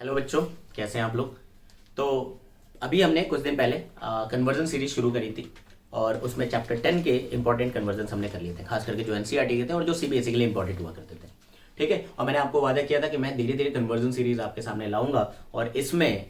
Hello बच्चों, कैसे हैं आप लोग। तो अभी हमने कुछ दिन पहले कन्वर्जन सीरीज शुरू करी थी और उसमें चैप्टर 10 के इंपॉर्टेंट कन्वर्जन हमने कर लिए थे, खास करके जो एनसीईआरटी के थे और जो सीबीएसई के लिए इंपॉर्टेंट हुआ करते थे। ठीक है, और मैंने आपको वादा किया था कि मैं धीरे धीरे कन्वर्जन सीरीज आपके सामने लाऊंगा और इसमें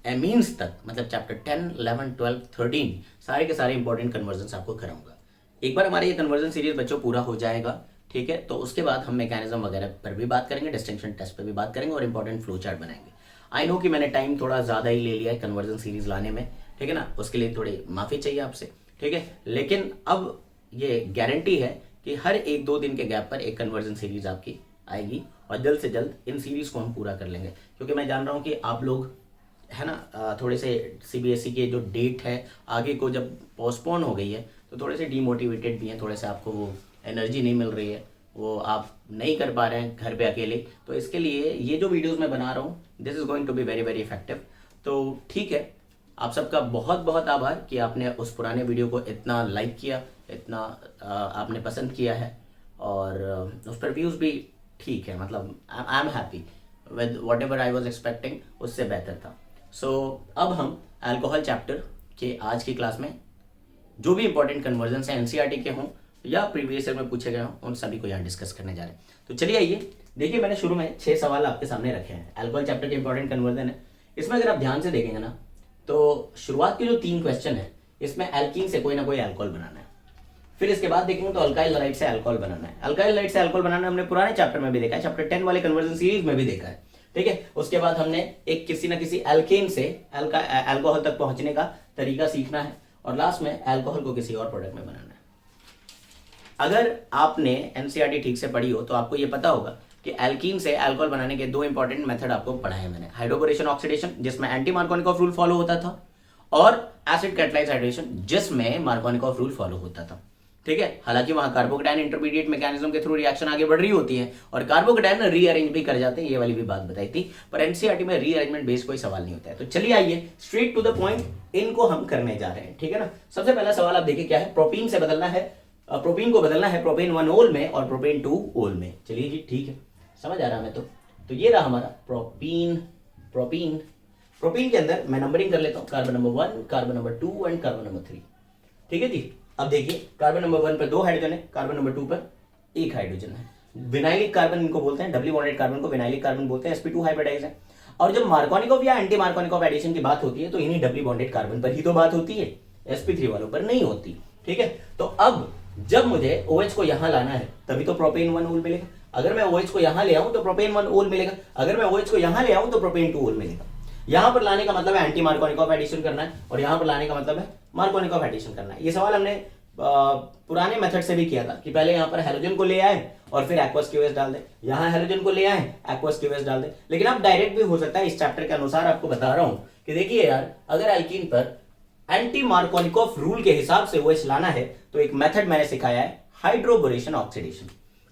एमीन्स तक, मतलब चैप्टर 10, 11, 12, 13 सारे के सारे इंपॉर्टेंट कन्वर्जन आपको कराऊंगा। एक बार हमारे ये कन्वर्जन सीरीज बच्चों पूरा हो जाएगा, ठीक है, तो उसके बाद हम मैकेनिज्म वगैरह पर भी बात करेंगे, डिस्टिंक्शन टेस्ट पर भी बात करेंगे और इंपॉर्टेंट फ्लो चार्ट बनाएंगे। आई नो कि मैंने टाइम थोड़ा ज़्यादा ही ले लिया है कन्वर्जन सीरीज लाने में, ठीक है ना, उसके लिए थोड़ी माफ़ी चाहिए आपसे, ठीक है। लेकिन अब ये गारंटी है कि हर एक दो दिन के गैप पर एक कन्वर्जन सीरीज आपकी आएगी और जल्द से जल्द इन सीरीज को हम पूरा कर लेंगे, क्योंकि मैं जान रहा हूँ कि आप लोग है ना थोड़े से सीबीएसई के जो डेट है आगे को जब पोस्टपोन हो गई है तो थोड़े से डीमोटिवेटेड भी हैं, थोड़े से आपको वो एनर्जी नहीं मिल रही है, वो आप नहीं कर पा रहे हैं घर पे अकेले। तो इसके लिए ये जो वीडियोस मैं बना रहा हूँ, this is going to be very very effective. तो ठीक है, आप सबका बहुत बहुत आभार कि आपने उस पुराने वीडियो को इतना लाइक किया, इतना आपने पसंद किया है और उस पर व्यूज़ भी ठीक है, मतलब I am happy with what ever I was expecting, उससे बेहतर था। सो अब हम अल्कोहल चैप्टर के आज की क्लास में जो भी इंपॉर्टेंट कन्वर्जन हैं एनसीईआरटी के हों या प्रीवियस ईयर में पूछे गए हों, उन सभी को यहाँ डिस्कस करने जा रहे हैं। तो चलिए आइए देखिए, मैंने शुरू में 6 सवाल आपके सामने रखे हैं। अल्कोहल चैप्टर के इंपॉर्टेंट कन्वर्जन है, इसमें अगर आप ध्यान से देखेंगे ना तो शुरुआत के जो 3 क्वेश्चन है इसमें एल्कीन से कोई ना कोई अल्कोहल बनाना है। फिर इसके बाद देखेंगे तो अल्काइल हलाइड से अल्कोहल बनाना है। अल्काइल हलाइड से अल्कोहल बनाना हमने पुराने चैप्टर में भी देखा है, चैप्टर 10 वाले कन्वर्जन सीरीज में भी देखा है, ठीक है। उसके बाद हमने एक किसी ना किसी एल्केन से अल्कोहल तक पहुंचने का तरीका सीखना है और लास्ट में अल्कोहल को किसी और प्रोडक्ट में बनाना है। अगर आपने एनसीईआरटी ठीक से पढ़ी हो तो आपको ये पता होगा कि एल्कीन से अल्कोहल बनाने के 2 इंपॉर्टेंट मेथड आपको पढ़ाए मैंने, हाइड्रोबोरेशन ऑक्सीडेशन जिसमें एंटी मार्कोनिकॉफ रूल फॉलो होता था और एसिड कैटालाइज हाइड्रेशन जिसमें मार्कोनिकॉफ रूल फॉलो होता था, ठीक है। हालांकि वहां कार्बोकेटायन इंटरमीडिएट मैकेनिज्म के थ्रू रिएक्शन आगे बढ़ रही होती है और कार्बोकेटायन रीअरेंज भी कर जाते हैं, ये वाली भी बात बताई थी, पर एनसीईआरटी में रीअरेंजमेंट बेस्ड कोई सवाल नहीं होता है। तो चलिए आइए स्ट्रेट टू द पॉइंट, इनको हम करने जा रहे हैं, ठीक है ना। सबसे पहला सवाल आप देखिए क्या है, प्रोपीन से बदलना है, प्रोपीन को बदलना है प्रोपेन 1 ओल में और प्रोपेन 2 ओल में। चलिए जी ठीक है, समझ आ रहा है हमें। तो ये रहा हमारा प्रोपीन। प्रोपीन के अंदर मैं नंबरिंग कर लेता हूं, carbon number 1, carbon number 2 and carbon number 3, ठीक है जी। अब देखिए कार्बन नंबर 1 पर 2 हाइड्रोजन है, कार्बन नंबर 2 पर 1 हाइड्रोजन है। विनाइलिक कार्बन इनको बोलते हैं, डबली बॉन्डेड कार्बन को विनाइलिक कार्बन बोलते हैं, sp2 हाइब्रिडाइज है। और जब मार्कोनिकॉफ या एंटी मार्कोनिकॉफ एडिशन की बात होती है तो इन्हीं डबली बॉन्डेड कार्बन पर ही तो बात होती है, sp3 वालों पर नहीं होती, ठीक है। तो अब जब मुझे OH को यहां लाना है तभी तो प्रोपेन 1 ओल मिलेगा। अगर मैं OH को यहां ले आऊं तो प्रोपेन 1 ओल मिलेगा, अगर मैं OH को यहां ले आऊं तो प्रोपेन 2 ओल मिलेगा। यहां पर लाने का मतलब है एंटी मार्कोनिकॉफ एडिशन करना है और यहां पर लाने का मतलब है मार्कोनिकॉफ एडिशन करना है। ये सवाल हमने पुराने मेथड से भी किया था कि पहले यहां पर हेलोजन को ले आए और फिर एक्वस क्यूएस डाल दे, यहां हेलोजन को ले आए एक्वस क्यूएस डाल दे। लेकिन अब डायरेक्ट भी हो सकता है, इस चैप्टर के अनुसार आपको बता रहा हूं कि देखिए यार, अगर एल्कीन पर एंटी मार्कोनिकॉफ रूल के हिसाब से OH लाना है तो एक मेथड मैंने सिखाया है, हाइड्रोबोरेशन ऑक्सीडेशन।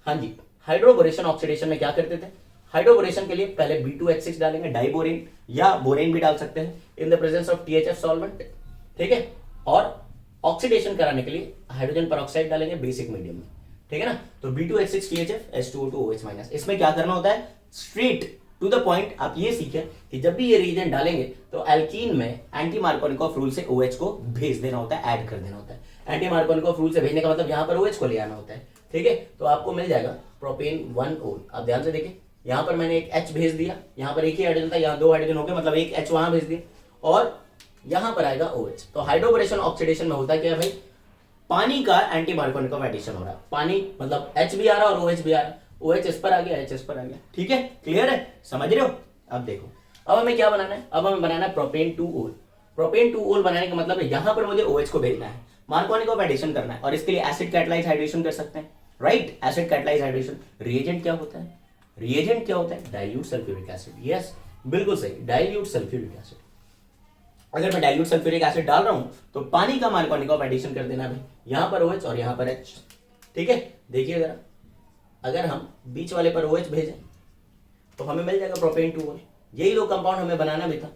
हाँ जी, हाइड्रोबोरेशन ऑक्सीडेशन में क्या करते थे, हाइड्रोबोरेशन के लिए पहले B2H6 डालेंगे, डाइबोरेन या बोरेन भी डाल सकते हैं इन the presence of THF solvent, ठीक है। और ऑक्सीडेशन कराने के लिए हाइड्रोजन परऑक्साइड डालेंगे बेसिक मीडियम में, ठीक है ना। तो B2H6 THF H2O2 OH-। इसमें क्या करना होता है, स्ट्रेट टू द पॉइंट आप ये सीखें कि जब भी ये रिएजेंट डालेंगे तो एल्कीन में एंटी मार्कोनिकॉफ रूल से OH को भेज देना होता है, ऐड कर देना होता है। एंटी मार्कोनिकॉफ रूल से भेजने का मतलब यहां पर OH को ले आना होता है, ठीक है। तो आपको मिल जाएगा प्रोपेन 1 ओल। आप ध्यान से देखिए, यहां पर मैंने एक H भेज दिया, यहां पर एक ही हाइड्रोजन था, यहां 2 हाइड्रोजन हो गए, मतलब एक H वहां भेज दिया और यहां पर आएगा OH। तो हाइड्रोबोरेशन ऑक्सीडेशन में होता है क्या भाई, पानी का एंटी मार्कोनिकॉफ एडिशन हो रहा है, पानी मतलब H भी आ रहा है और OH भी आ रहा है, OH इस पर आ गया, H इस पर आ गया, ठीक है, क्लियर है, समझ रहे हो। अब देखो, अब हमें क्या बनाना है, अब हमें बनाना है प्रोपेन 2 ओल। प्रोपेन 2 ओल बनाने का मतलब है यहां पर मुझे OH को भेजना है, मार्कोनिकॉफ एडिशन करना है और इसके लिए एसिड कैटालाइज हाइड्रेशन कर सकते हैं, right. Acid catalyse hydration, reagent क्या होता है, रिएजेंट क्या होता है, डाइल्यूट सल्फ्यूरिक एसिड। यस बिल्कुल सही, डाइल्यूट सल्फ्यूरिक एसिड। अगर मैं डाइल्यूट सल्फ्यूरिक एसिड डाल रहा हूं तो पानी का मार्कोनिकॉफ एडिशन कर देना भाई, यहां पर OH और यहां पर H, ठीक है। देखिए जरा, अगर हम बीच वाले पर OH भेजें तो हमें मिल जाएगा प्रोपेन 2 ओल। यही दो कंपाउंड हमें बनाना भी था।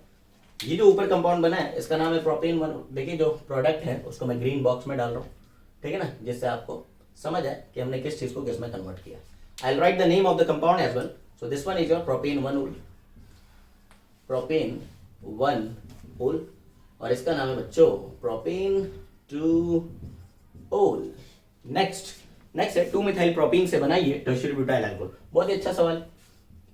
ये जो ऊपर कंपाउंड बना है इसका नाम है प्रोपेन 1 ओल। देखिए जो प्रोडक्ट है उसको मैं ग्रीन बॉक्स में डाल रहा हूँ, ठीक है ना, जिससे आपको समझ आए कि हमने किस चीज को किस में कन्वर्ट किया। I will write the name of the compound as well. So this one is your propane 1 ol. Propane 1 ओल, और इसका नाम है बच्चों प्रोपेन 2 ओल। नेक्स्ट है 2 मिथाइल प्रोपीन से बनाइए टर्शियरी ब्यूटाइल अल्कोहल। बहुत ही अच्छा सवाल है,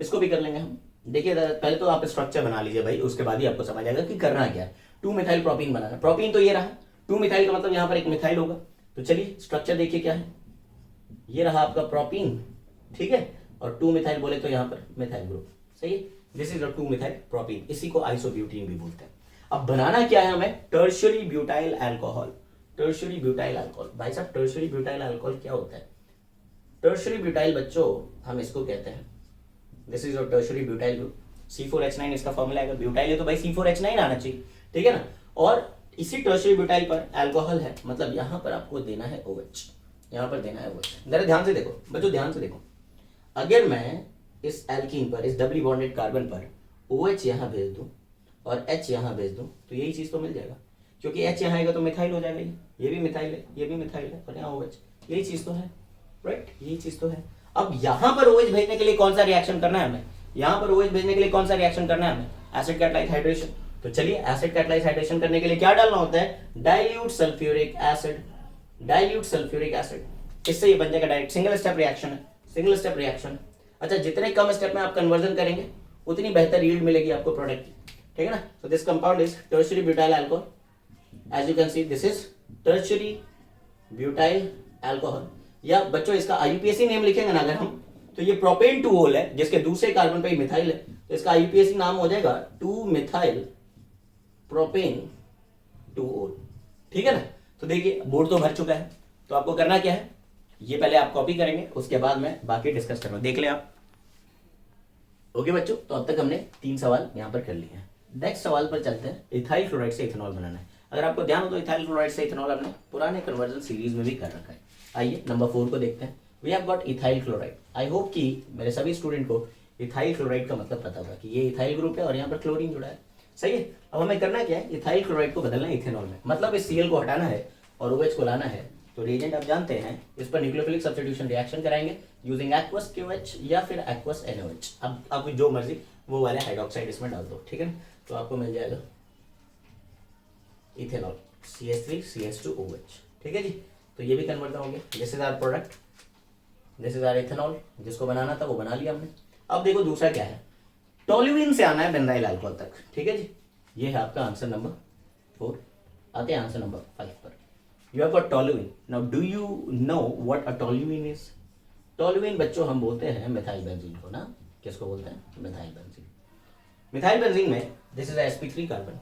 इसको भी कर लेंगे हम। देखिए पहले तो आप स्ट्रक्चर बना लीजिए भाई, उसके बाद ही आपको समझ आएगा कि करना क्या है। 2 मिथाइल प्रोपीन बनाना, प्रोपीन तो ये रहा, 2 मिथाइल का मतलब यहाँ पर एक मिथाइल होगा। तो चलिए स्ट्रक्चर देखिए क्या है, ये रहा आपका प्रोपीन, ठीक है, और 2 मिथाइल बोले तो यहाँ पर मिथाइल ग्रुप, सही है। दिस इज 2 मिथाइल प्रोपीन, इसी को आइसोब्यूटीन भी बोलते हैं। अब बनाना क्या है हमें, tertiary butyl alcohol. Tertiary butyl alcohol, भाई साहब टर्शियरी ब्यूटाइल अल्कोहल क्या होता है? टर्शियरी ब्यूटाइल बच्चों हम इसको कहते हैं, this is your tertiary butyl group, C4H9 इसका फॉर्मूला है। ब्यूटाइल है तो भाई C4H9 आना चाहिए, ठीक है ना। और इसी टर्शियरी ब्यूटाइल पर अल्कोहल है, मतलब यहां पर आपको देना है OH, यहां पर देना है OH। जरा ध्यान से देखो बच्चों, ध्यान से देखो, अगर मैं इस एल्कीन पर, इस डबली बॉन्डेड कार्बन पर OH यहां भेज दूं और H यहां भेज दूं, तो यही चीज तो मिल जाएगा, क्योंकि H यहाँ आएगा तो मिथाइल हो जाएगा, ये भी मिथाइल है, ये भी मिथाइल है, और यहाँ OH, यही चीज तो है, राइट, यही चीज तो है। अब यहाँ पर OH भेजने के लिए कौन सा रिएक्शन करना है हमें, यहाँ पर OH भेजने के लिए कौन सा रिएक्शन करना है हमें, एसिड कैटालाइज हाइड्रेशन। तो चलिए एसिड कैटालाइज हाइड्रेशन करने के लिए क्या डालना होता है, dilute sulphuric acid, dilute sulphuric acid. इससे ये बन जाएगा डायरेक्ट, सिंगल स्टेप रिएक्शन है, सिंगल स्टेप रिएक्शन। अच्छा, जितने कम स्टेप में आप कन्वर्जन करेंगे उतनी बेहतर यील्ड मिलेगी आपको प्रोडक्ट की, ठीक है ना। So this compound is tertiary butyl alcohol, as you can see this is tertiary butyl alcohol. या बच्चों इसका IUPAC नेम लिखेंगे ना अगर हम, तो ये प्रोपेन 2 ओल है, जिसके दूसरे कार्बन पे मिथाइल है, तो इसका IUPAC नाम हो जाएगा 2 मिथाइल प्रोपेन 2 ओल, ठीक है ना। तो देखिए बोर्ड तो भर चुका है, तो आपको करना क्या है, ये पहले आप कॉपी करेंगे, उसके बाद में बाकी डिस्कस करूंगा, देख ले आप। ओके बच्चों, तो अब तक हमने 3 सवाल यहाँ पर कर लिए हैं। नेक्स्ट सवाल पर चलते हैं, इथाइल क्लोराइड से इथेनॉल बनाना है। अगर आपको ध्यान हो तो इथाइल क्लोराइड से इथेनॉल हमने पुराने कन्वर्जन सीरीज में भी कर रखा है। आइए नंबर 4 को देखते हैं। We have got ethyl chloride. I hope कि मेरे सभी स्टूडेंट को इथाइल क्लोराइड का मतलब पता होगा कि ये इथाइल ग्रुप है और यहाँ पर क्लोरीन जुड़ा है, सही है। अब हमें करना क्या है, इथाइल क्लोराइड को बदलना है इथेनॉल में, मतलब इस Cl को हटाना है और OH को लाना है। तो रिएजेंट आप जानते हैं, इस पर न्यूक्लियोफिलिक सब्स्टिट्यूशन रिएक्शन कराएंगे यूजिंग एक्वस KOH या फिर एक्वस NaOH। अब आप जो मर्जी वो वाले हाइड्रोक्साइड इसमें डाल दो, ठीक है। तो आपको मिल जाएगा इथेनॉल CH3CH2OH, ठीक है जी। तो ये भी कन्वर्ट हो गया, this is our product, this is our ethanol. जिसको बनाना था वो बना लिया हमने। अब देखो दूसरा क्या है, टोल्यूइन से आना है बेंजाइल अल्कोहल तक, ठीक है जी। ये है आपका आंसर नंबर 4। आते हैं आंसर नंबर 5 पर। You have got toluene. Now do you know what a toluene is? Toluene बच्चों हम बोलते हैं मिथाइल बेंजीन को ना, किसको बोलते हैं, मिथाइल बेंजीन। मिथाइल बेंजीन में दिस इज sp3 कार्बन।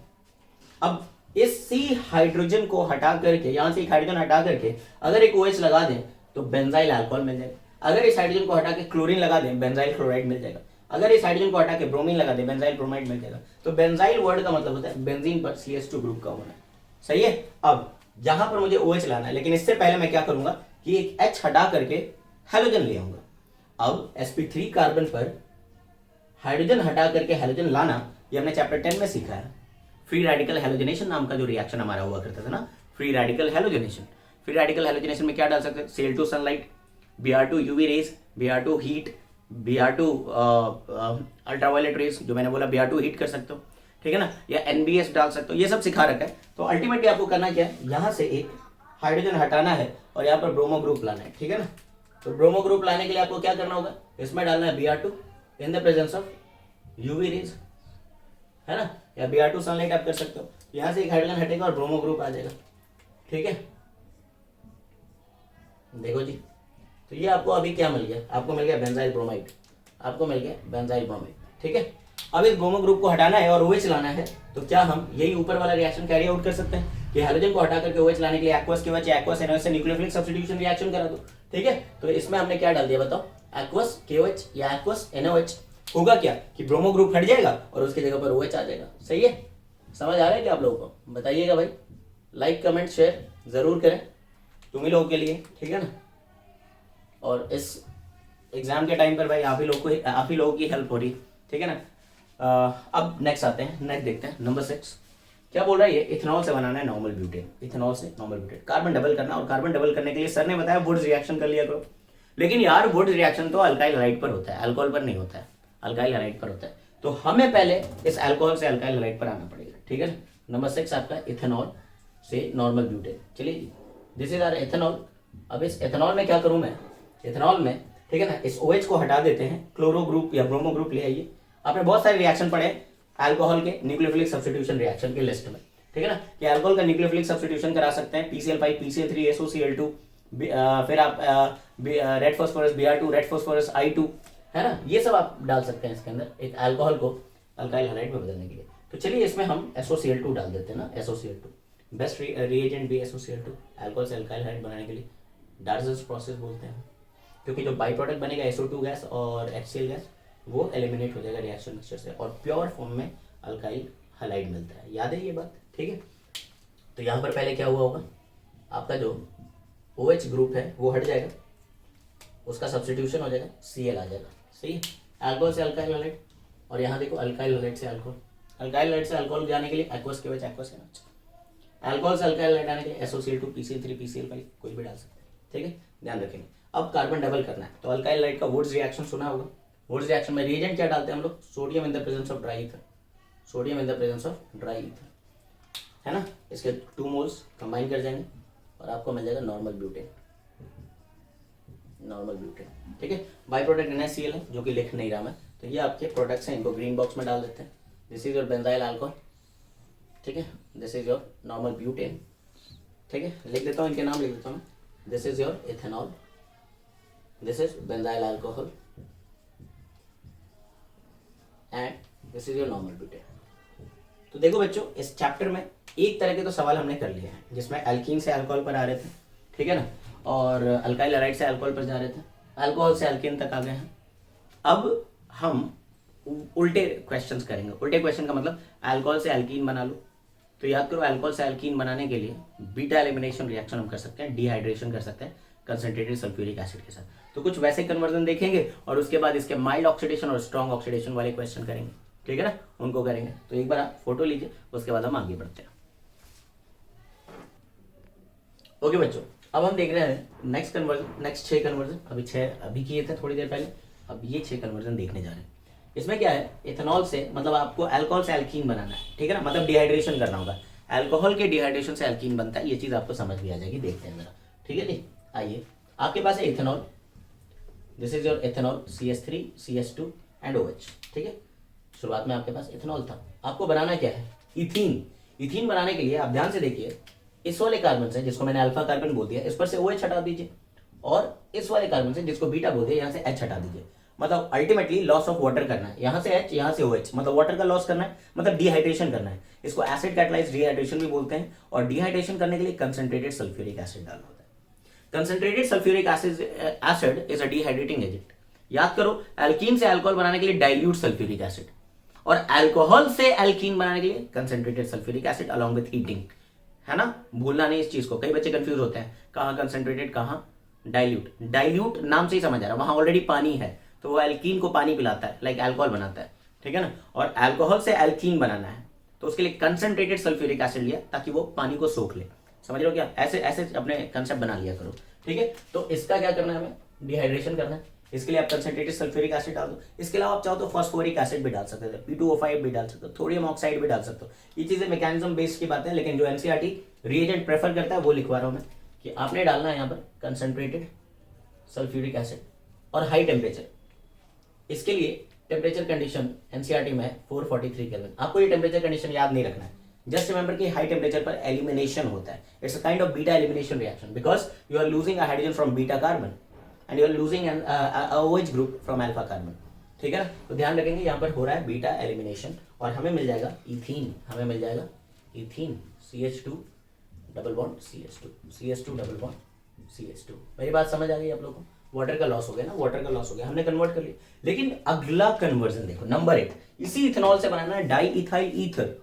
अब इस C हाइड्रोजन को हटा करके, यहां से एक हाइड्रोजन हटा करके अगर एक OH लगा दें तो बेंजाइल अल्कोहल मिल जाएगा। अगर इस हाइड्रोजन को हटा के क्लोरीन लगा दें बेंजाइल क्लोराइड मिल जाएगा। अगर इस हाइड्रोजन को हटा के ब्रोमीन लगा दें बेंजाइल ब्रोमाइड मिल जाएगा। तो बेंजाइल वर्ड का मतलब होता है बेंजीन पर CH2 ग्रुप का होना, सही है। अब यहां पर मुझे OH लाना है, लेकिन इससे पहले मैं क्या करूंगा कि एक H हटा करके हैलोजन ले आऊंगा। अब sp3 कार्बन पर हाइड्रोजन हटा करके हैलोजन लाना, ये हमने चैप्टर 10 में सीखा है। फ्री रेडिकल हैलोजनेशन नाम का जो रिएक्शन हमारा हुआ करता था ना, free radical halogenation. Free radical halogenation में क्या डाल सकते हैं, Cl2 sunlight, Br2 UV rays, Br2 heat, Br2 ultraviolet rays, जो मैंने बोला Br2 हीट कर सकते हो, ठीक है ना, या NBS डाल सकते हो, ये सब सिखा रखा है। तो अल्टीमेटली आपको करना क्या है, यहाँ से एक हाइड्रोजन हटाना है और यहाँ पर ब्रोमो ग्रुप लाना है, ठीक है ना। तो ब्रोमो ग्रुप लाने के लिए आपको क्या करना होगा, इसमें डालना है Br2 in the presence of UV rays, है ना, या Br2 सनलाइट आप कर सकते हो। यहाँ से एक हाइड्रोजन हटेगा और ब्रोमो ग्रुप आ जाएगा, ठीक है। देखो जी, तो ये आपको अभी क्या मिल गया, आपको मिल गया बेंजाइल ब्रोमाइड, आपको मिल गया बेंजाइल ब्रोमाइड, ठीक है। अब इस ब्रोमो ग्रुप को हटाना है और OH लाना है, तो क्या हम यही ऊपर वाला रिएक्शन कैरी आउट कर सकते हैं कि हाइड्रोजन को हटा करके OH लाने के लिए एक्वस KOH या एक्वस NaOH से न्यूक्लियोफिलिक सब्स्टिट्यूशन रिएक्शन करा दो, ठीक है। तो इसमें हमने क्या डाल दिया बताओ, एक्वस KOH या एक्वस NaOH। होगा क्या कि ब्रोमो ग्रुप हट जाएगा और उसकी जगह पर OH आ जाएगा, सही है। समझ आ रहा है क्या आप लोगों को, बताइएगा भाई, लाइक कमेंट शेयर जरूर करें तुम ही लोगों के लिए, ठीक है ना। और इस एग्जाम के टाइम पर भाई आप ही लोगों की हेल्प हो रही, ठीक है ना। अब नेक्स्ट आते हैं, नेक्स्ट देखते हैं नंबर 6 क्या बोल रहा है ये, इथेनॉल से बनाना है नॉर्मल ब्यूटेन। इथेनॉल से नॉर्मल ब्यूटेन, कार्बन डबल करना, और कार्बन डबल करने के लिए सर ने बताया वुड्स रिएक्शन कर लिया करो। लेकिन यार वुड्स रिएक्शन तो अल्काइल हाइड्राइड पर होता है, अल्कोहल पर नहीं होता है, अल्काइल हाइड्राइड पर होता है। तो हमें पहले इस अल्कोहल से अल्काइल हैलाइड पर आना पड़ेगा, ठीक है ना। नंबर 6 आपका इथेनॉल से नॉर्मल ब्यूटेन। चलिए दिस इज आवर एथेनॉल। अब इस एथेनॉल में क्या करूं मैं, एथेनॉल में, ठीक है ना, इस OH को हटा देते हैं, क्लोरो ग्रुप या ब्रोमो ग्रुप ले आइए। आपने बहुत सारे रिएक्शन पढ़े अल्कोहल के न्यूक्लियोफिलिक सब्स्टिट्यूशन रिएक्शन के लिस्ट में, ठीक है ना, कि अल्कोहल का न्यूक्लियोफिलिक सब्स्टिट्यूशन करा सकते हैं PCl5 PCl3 SOCl2, फिर आप red phosphorus Br2 red phosphorus I2, है ना, ये सब आप डाल सकते हैं इसके अंदर एक अल्कोहल को अल्काइल हैलाइड में बदलने के लिए। तो चलिए इसमें हम SOCl2 डाल देते हैं ना, SOCl2 बेस्ट रिएजेंट भी SOCl2 अल्कोहल से अल्काइल हैलाइड बनाने के लिए डार्जस प्रोसेस बोलते हैं, क्योंकि जो बाई प्रोडक्ट बनेगा SO2 गैस और HCl गैस वो एलिमिनेट हो जाएगा रिएक्शन मिक्सचर से और प्योर फॉर्म में अल्काइल हैलाइड मिलता है। याद है ये बात, ठीक है। तो यहाँ पर पहले क्या हुआ होगा, आपका जो OH ग्रुप है वो हट जाएगा, उसका सब्स्टिट्यूशन हो जाएगा, Cl आ जाएगा, सही है, अल्कोहल से अल्काइल हैलाइड। और यहाँ देखो अल्काइल हैलाइड से अल्कोहल, अल्काइल हैलाइड से अल्कोहल जाने के लिए एक्वस के बजाय एक्वस है ना, अल्कोहल से अल्काइल हैलाइड आने के लिए SOCl2 PCl3 PCl5 कोई भी डाल सकते हैं, ठीक है, ध्यान रखेंगे। अब कार्बन डबल करना है तो अल्काइल हैलाइड का वुड्स रिएक्शन सुना होगा। वुड्स रिएक्शन में रिएजेंट क्या डालते हैं हम लोग, sodium in the presence of dry ether, sodium in the presence of dry ether, है ना। इसके 2 मोल्स कंबाइन कर जाएंगे और आपको मिल जाएगा नॉर्मल ब्यूटेन, नॉर्मल ब्यूटेन, ठीक है। बाई प्रोडक्ट NaCl है जो कि लिख नहीं रहा मैं, तो ये आपके प्रोडक्ट्स हैं, इनको ग्रीन बॉक्स में डाल देते हैं। This is your benzyl alcohol, ठीक है, this is your normal butane, ठीक है, लिख देता हूँ इनके नाम लिख देता हूँ। This is your ethanol, this is benzyl alcohol and this is your normal butane. तो देखो बच्चों इस चैप्टर में एक तरह के तो सवाल हमने कर लिए हैं, जिसमें एल्कीन से अल्कोहल पर आ रहे थे, ठीक है ना, और अल्काइल हैलाइड से अल्कोहल पर जा रहे थे, अल्कोहल से अल्कीन तक आ गए हैं। अब हम उल्टे क्वेश्चंस करेंगे। उल्टे क्वेश्चन का मतलब अल्कोहल से एल्कीन बना लो, तो याद करो अल्कोहल से एल्कीन बनाने के लिए बीटा एलिमिनेशन रिएक्शन हम कर सकते हैं, डिहाइड्रेशन कर सकते हैं कंसंट्रेटेड सल्फ्यूरिक एसिड के साथ। तो कुछ वैसे कन्वर्जन देखेंगे और उसके बाद इसके माइल्ड ऑक्सीडेशन और स्ट्रॉन्ग ऑक्सीडेशन वाले क्वेश्चन करेंगे, ठीक है ना, उनको करेंगे। तो एक बार आप फोटो लीजिए, उसके बाद हम आगे बढ़ते हैं। ओके बच्चों, अब हम देख रहे हैं नेक्स्ट कन्वर्जन, नेक्स्ट 6 कन्वर्जन, अभी 6 अभी किए थे थोड़ी देर पहले, अब ये 6 कन्वर्जन देखने जा रहे हैं। इसमें क्या है, इथेनॉल से मतलब आपको अल्कोहल से एल्कीन बनाना है, ठीक है ना, मतलब डिहाइड्रेशन करना होगा। अल्कोहल के डिहाइड्रेशन से एल्कीन बनता है, ये चीज आपको समझ भी आ जाएगी, देखते हैं जरा, ठीक है जी। आइए, आपके पास है ethanol, this is your ethanol CH3 CH2 and OH, ठीक है। शुरुआत में आपके पास इथेनॉल था, आपको बनाना क्या है, इथीन। इथीन बनाने के लिए आप ध्यान से देखिए, इस वाले कार्बन से जिसको मैंने अल्फा कार्बन बोल दिया, इस पर से OH हटा दीजिए, और इस वाले कार्बन से जिसको बीटा बोल दिया, यहाँ से H हटा दीजिए। मतलब अल्टीमेटली लॉस ऑफ वाटर करना है, यहाँ से H यहाँ से OH, मतलब वाटर का लॉस करना है, मतलब डिहाइड्रेशन करना है। इसको एसिड कैटलाइज्ड डिहाइड्रेशन भी बोलते हैं, और डिहाइड्रेशन करने के लिए कंसंट्रेटेड सल्फ्यूरिक एसिड डालना होता है। Concentrated sulphuric acid is a dehydrating agent. याद करो, एल्कीन से अल्कोहल बनाने के लिए डाइल्यूट सल्फ्यूरिक एसिड, और अल्कोहल से एल्कीन बनाने के लिए concentrated sulphuric acid along with heating, है ना, भूलना नहीं इस चीज को। कई बच्चे कंफ्यूज होते हैं, कहाँ कंसंट्रेटेड कहाँ डाइल्यूट। डाइल्यूट नाम से ही समझ आ रहा है, वहां ऑलरेडी पानी है, तो वो एल्कीन को पानी पिलाता है, लाइक अल्कोहल बनाता है, ठीक है ना। और अल्कोहल से एल्कीन बनाना है तो उसके लिए कंसंट्रेटेड सल्फ्यूरिक एसिड लिया, ताकि वो पानी को सोख ले। समझ लो क्या, ऐसे ऐसे अपने कंसेप्ट बना लिया करो, ठीक है। तो इसका क्या करना है, हमें डिहाइड्रेशन करना है, इसके लिए आप कंसंट्रेटेड सल्फ्यूरिक एसिड डाल दो। इसके अलावा आप चाहो तो फॉस्फोरिक एसिड भी डाल सकते थे, P2O5 भी डाल सकते हो, थोड़ियम ऑक्साइड भी डाल सकते हो। ये चीजें मैकेनिज्म बेस्ड की बातें हैं, लेकिन जो NCERT रिएजेंट प्रेफर करता है वो लिखवा रहा हूं मैं, कि आपने डालना है यहाँ पर कंसंट्रेटेड सल्फ्यूरिक एसिड और हाई टेम्परेचर। इसके लिए टेम्परेचर कंडीशन NCERT में है 443 केल्विन। आपको ये टेम्परेचर कंडीशन याद नहीं रखना है, जस्ट रिमेंबर कि हाई टेम्परेचर पर एलिमिनेशन होता है। It's a kind of beta elimination reaction, because you are losing a hydrogen from beta carbon and you are losing an OH group from alpha carbon, ठीक है ना। तो ध्यान रखेंगे यहाँ पर हो रहा है बीटा एलिमिनेशन, और हमें मिल जाएगा इथीन, हमें मिल जाएगा ethene CH2 double bond CH2 double bond CH2। मेरी बात समझ आ गई आप लोगों को? वाटर का लॉस हो गया ना, वाटर का लॉस हो गया, हमने कन्वर्ट कर लिया। लेकिन अगला कन्वर्जन देखो, नंबर 8, इसी इथेनॉल से बनाना है डाईइथाइल ईथर,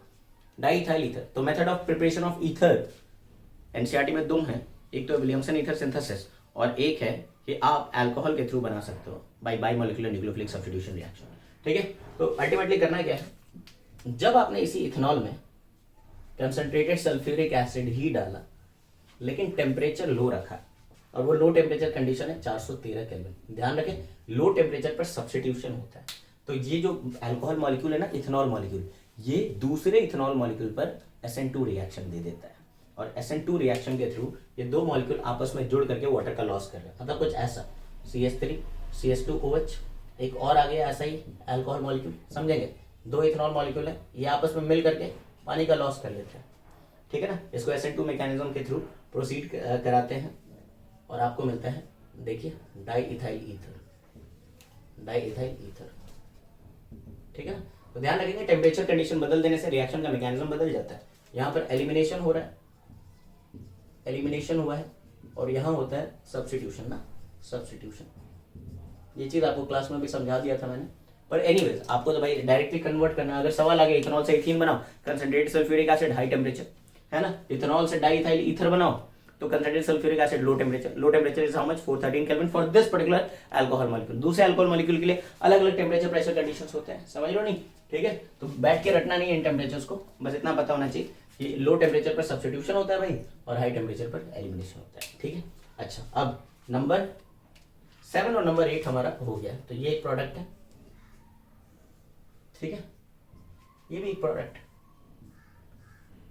डाईइथाइल ईथर। तो method of preparation of ether NCERT में 2 हैं, एक तो विलियमसन ईथर सिंथेसिस, और एक है कि आप अल्कोहल के थ्रू बना सकते हो बाय बाइमोलिकुलर न्यूक्लियोफिलिक सब्स्टिट्यूशन रिएक्शन, ठीक है। तो अल्टीमेटली करना क्या है, जब आपने इसी इथेनॉल में कंसंट्रेटेड सल्फ्यूरिक एसिड ही डाला, लेकिन टेम्परेचर लो रखा, और वो लो टेम्परेचर कंडीशन है 413 केल्विन। ध्यान रखें, लो टेम्परेचर पर सब्स्टिट्यूशन होता है, तो ये जो अल्कोहल मॉलिक्यूल है ना, इथेनॉल मॉलिक्यूल, ये दूसरे इथेनॉल मॉलिक्यूल पर SN2 रिएक्शन दे देता है, और SN2 रिएक्शन के थ्रू ये दो मॉलिक्यूल आपस में जुड़ करके वाटर का लॉस कर रहे हैं। मतलब कुछ ऐसा CH3 CH2OH, एक और आ गया ऐसा ही अल्कोहल मॉलिक्यूल, समझेंगे, दो इथेनॉल मॉलिक्यूल है, ये आपस में मिल करके पानी का लॉस कर लेते हैं, ठीक है ना। इसको SN2 मैकेनिज्म के थ्रू प्रोसीड कराते हैं और आपको मिलता है, देखिए, डाई इथाइल ईथर, ठीक है ना। तो ध्यान रखेंगे टेम्परेचर कंडीशन बदल देने से रिएक्शन का मैकेनिज्म बदल जाता है। यहाँ पर एलिमिनेशन हो रहा है, एलिमिनेशन हुआ है, और यहाँ होता है सब्स्टिट्यूशन ना, सब्स्टिट्यूशन। ये चीज़ आपको क्लास में भी समझा दिया था मैंने, पर एनीवेज आपको तो भाई डायरेक्टली कन्वर्ट करना है। अगर सवाल आ गया इथेनॉल से एथीन बनाओ, concentrated sulphuric acid high temperature, है ना। इथेनॉल से डाई इथाइल ईथर बनाओ तो concentrated sulphuric acid low temperature is how much 413 kelvin for this particular alcohol molecule. दूसरे अल्कोहल मॉलिक्यूल के लिए अलग अलग टेम्परेचर प्रेशर कंडीशंस होते हैं, समझ लो नहीं, ठीक है। तो बैठ के रटना नहीं है इन टेम्परेचर्स को, बस इतना पता होना चाहिए कि लो टेम्परेचर पर सब्स्टिट्यूशन होता है भाई, और हाई टेम्परेचर पर एलिमिनेशन होता है, ठीक है। अच्छा, अब नंबर 7 और नंबर 8 हमारा हो गया, तो ये एक प्रोडक्ट है, ठीक है, ये भी एक प्रोडक्ट।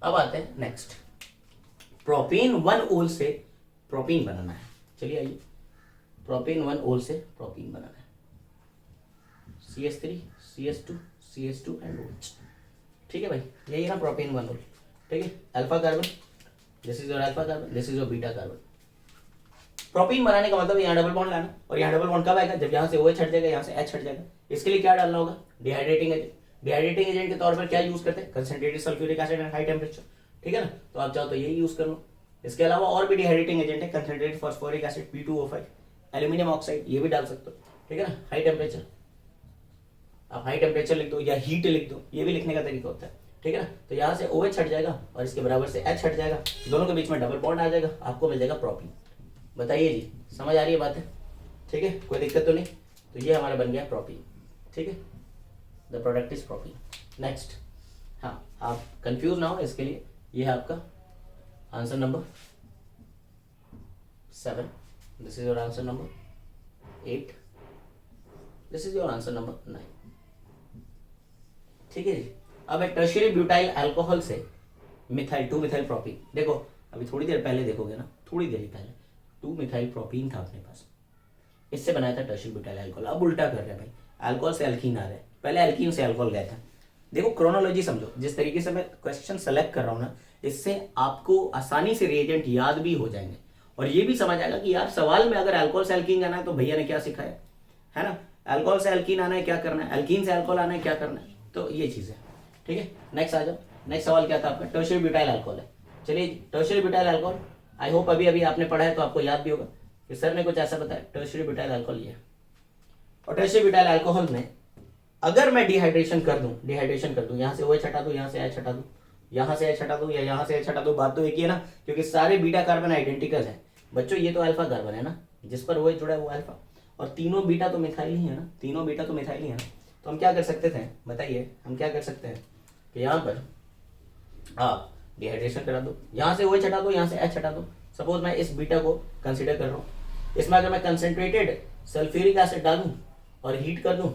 अब आते हैं नेक्स्ट, प्रोपेन 1 ओल से प्रोपीन बनाना है। चलिए आइए, प्रोपेन 1 ओल से प्रोपीन बनाना है, CH3 CH2 एंड OH, ठीक है भाई, यही है ना प्रोपेन 1 ओल, ठीक है। Alpha carbon, this is your alpha carbon, this is your beta carbon. Propene बनाने का मतलब यहाँ डबल बॉन्ड लाना, और यहाँ डबल बॉन्ड कब आएगा, जब यहाँ से OH हट जाएगा, यहाँ से H हट जाएगा। इसके लिए क्या डालना होगा, डिहाइड्रेटिंग एजेंट। डिहाइड्रेटिंग एजेंट के तौर पर क्या यूज करते हैं, concentrated sulphuric acid at high temperature, ठीक है ना। तो आप चाहो तो यही यूज कर लो। इसके अलावा और भी डिहाइड्रेटिंग एजेंट है, concentrated phosphoric acid P2O5, aluminium oxide, ये भी डाल सकते हो, ठीक है ना। हाई टेम्परेचर, आप हाई टेम्परेचर लिख दो या हीट लिख दो, ये भी लिखने का तरीका होता है, ठीक है ना। तो यहाँ से OH हट जाएगा और इसके बराबर से H हट जाएगा, दोनों के बीच में डबल बॉन्ड आ जाएगा, आपको मिल जाएगा प्रोपीन। बताइए जी, समझ आ रही है बात है, ठीक है, कोई दिक्कत तो नहीं। तो ये हमारा बन गया प्रोपीन, ठीक है, the product is propene. Next, हाँ, आप कंफ्यूज ना हो इसके लिए, ये है आपका answer number 7, this is your answer number 8, this is your answer number 9, ठीक है जी। अब एक टर्शियरी ब्यूटाइल अल्कोहल से मिथाइल 2 मिथाइल प्रोपीन, देखो अभी थोड़ी देर पहले देखोगे ना, थोड़ी देर पहले 2 मिथाइल प्रोपीन था अपने पास, इससे बनाया था टर्शियरी ब्यूटाइल अल्कोहल। अब उल्टा कर रहे हैं भाई, अल्कोहल से एल्कीन आ रहा है, पहले एल्कीन से अल्कोहल गया था। देखो क्रोनोलॉजी समझो, जिस तरीके से मैं क्वेश्चन सेलेक्ट कर रहा हूँ ना, इससे आपको आसानी से रिएजेंट याद भी हो जाएंगे, और ये भी समझ आएगा कि यार सवाल में अगर अल्कोहल से एल्कीन जाना है तो भैया ने क्या सिखाया है ना, अल्कोहल से एल्कीन आना है क्या करना है, एल्कीन से अल्कोहल आना है क्या करना है, तो ये चीज़ है, ठीक है। नेक्स्ट आ जाओ, नेक्स्ट सवाल क्या था आपका, टर्शियरी ब्यूटाइल अल्कोहल है। चलिए, tertiary butyl alcohol, I hope अभी अभी आपने पढ़ा है तो आपको याद भी होगा कि सर ने कुछ ऐसा बताया, टर्शियरी ब्यूटाइल अल्कोहल ये है। और टर्शियरी ब्यूटाइल अल्कोहल में अगर मैं डिहाइड्रेशन कर दूं, यहाँ से OH हटा दूं, यहाँ से H हटा दूं, यहाँ से H हटा दूं, या यहाँ से H हटा दूं, बात तो एक ही है ना, क्योंकि सारे बीटा कार्बन आइडेंटिकल है बच्चों। ये तो अल्फा कार्बन है ना, जिस पर OH जुड़ा है वो अल्फा, और तीनों बीटा तो मिथाइल ही है ना, तीनों बीटा तो मिथाइल ही है ना। तो हम क्या कर सकते थे, बताइए, हम क्या कर सकते हैं कि यहाँ पर आप डिहाइड्रेशन करा दो, यहाँ से OH हटा दो, यहाँ से H हटा दो। सपोज मैं इस बीटा को कंसिडर कर रहा हूँ, इसमें अगर मैं कंसंट्रेटेड सल्फ्यूरिक एसिड डालूं और हीट कर दूं,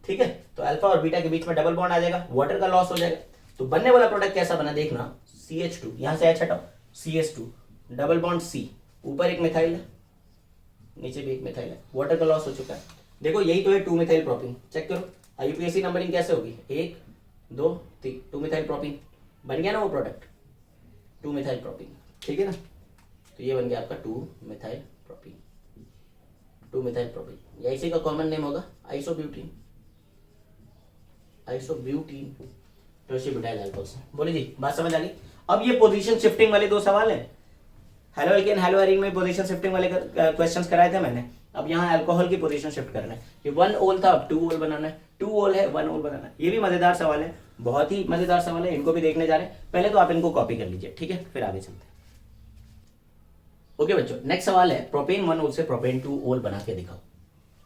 ठीक है, तो अल्फा और बीटा के बीच में डबल बॉन्ड आ जाएगा, वाटर का लॉस हो जाएगा। तो बनने वाला प्रोडक्ट कैसा बना देखना, CH2, यहाँ से H हटाओ, CH2 डबल बॉन्ड C, ऊपर एक मिथाइल है, नीचे भी एक मिथाइल है, वाटर का लॉस हो चुका है। देखो यही तो है 2 मिथाइल प्रोपीन, चेक करो IUPAC नंबरिंग कैसे होगी, 1 2 3, 2 मिथाइल प्रोपीन बन गया ना वो प्रोडक्ट, 2 मिथाइल प्रोपीन, ठीक है ना। तो ये बन गया आपका 2 मिथाइल प्रोपीन, 2 मिथाइल प्रोपीन, या इसी का कॉमन नेम होगा आइसोब्यूटीन, टर्शियरी ब्यूटाइल अल्कोहल से। बोले जी, बात समझ आ गई। अब ये पोजीशन शिफ्टिंग वाले 2 सवाल हैं, हेलो एल्केन हेलो एरीन में पोजीशन शिफ्टिंग वाले क्वेश्चंस कराए थे मैंने। अब यहाँ अल्कोहल की पोजीशन शिफ्ट करना है, ये 1 ओल था, अब 2 ओल बनाना है, 2 ओल है 1 ओल बनाना है। ये भी मजेदार सवाल है, बहुत ही मजेदार सवाल है, इनको भी देखने जा रहे हैं। पहले तो आप इनको कॉपी कर लीजिए, ठीक है, फिर आगे चलते हैं। ओके बच्चों, नेक्स्ट सवाल है, प्रोपेन 1 ओल से प्रोपेन 2 ओल बना के दिखाओ।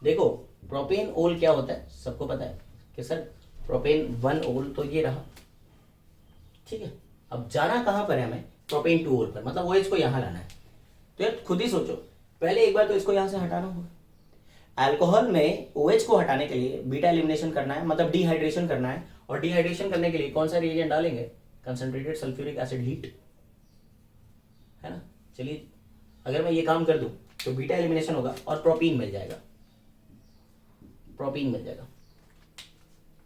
देखो प्रोपेन ओल क्या होता है, सबको पता है कि सर प्रोपेन 1 ओल तो ये रहा, ठीक है। अब जाना कहां पर है हमें, प्रोपेन 2 ओल पर, मतलब वो इसको यहां लाना है। तो यार खुद ही सोचो, पहले एक बार तो इसको यहां से हटाना होगा, अल्कोहल में OH को हटाने के लिए बीटा एलिमिनेशन करना है, मतलब डिहाइड्रेशन करना है, और डिहाइड्रेशन करने के लिए कौन सा रिएजेंट डालेंगे, कंसंट्रेटेड सल्फ्यूरिक एसिड हीट, है ना। चलिए अगर मैं ये काम कर दूं तो बीटा एलिमिनेशन होगा और प्रोपीन मिल जाएगा, प्रोपीन मिल जाएगा।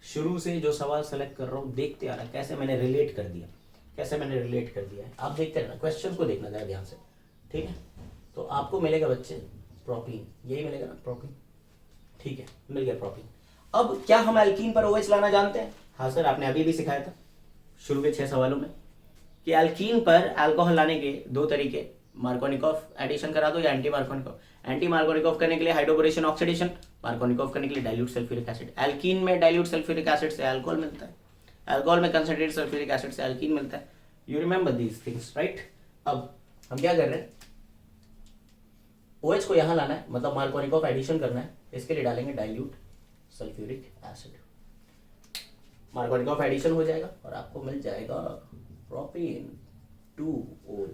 शुरू से जो सवाल सेलेक्ट कर रहा हूं देखते आ रहा है कैसे मैंने रिलेट कर दिया, कैसे मैंने रिलेट कर दिया है, आप देखते रहना, क्वेश्चन को देखना जरा ध्यान से, ठीक है। तो आपको मिलेगा बच्चे प्रोपीन, यही मिलेगा ना प्रोपीन, ठीक है, मिल गया प्रोपीन। अब क्या हम एल्कीन पर OH लाना जानते हैं? हाँ सर, आपने अभी भी सिखाया था शुरू के 6 सवालों में कि एल्कीन पर अल्कोहल लाने के 2 तरीके, मार्कोनिकॉफ एडिशन करा दो या एंटी मार्कोनिकॉफ। एंटी मार्कोनिकॉफ करने के लिए हाइड्रोबोरेशन ऑक्सीडेशन, मार्कोनिकॉफ करने के लिए डाइल्यूट सल्फ्यूरिक एसिड। एल्कीन में डाइल्यूट सल्फ्यूरिक एसिड से अल्कोहल मिलता है, अल्कोहल में कंसंट्रेटेड सल्फ्यूरिक एसिड से एल्कीन मिलता है। You remember these things, right. अब हम क्या कर रहे हैं, OH को यहां लाना है, मतलब मार्कोनिकॉफ एडिशन करना है, इसके लिए डालेंगे dilute sulphuric acid, Markovnikov addition हो जाएगा और आपको मिल जाएगा प्रोपेन 2-OL,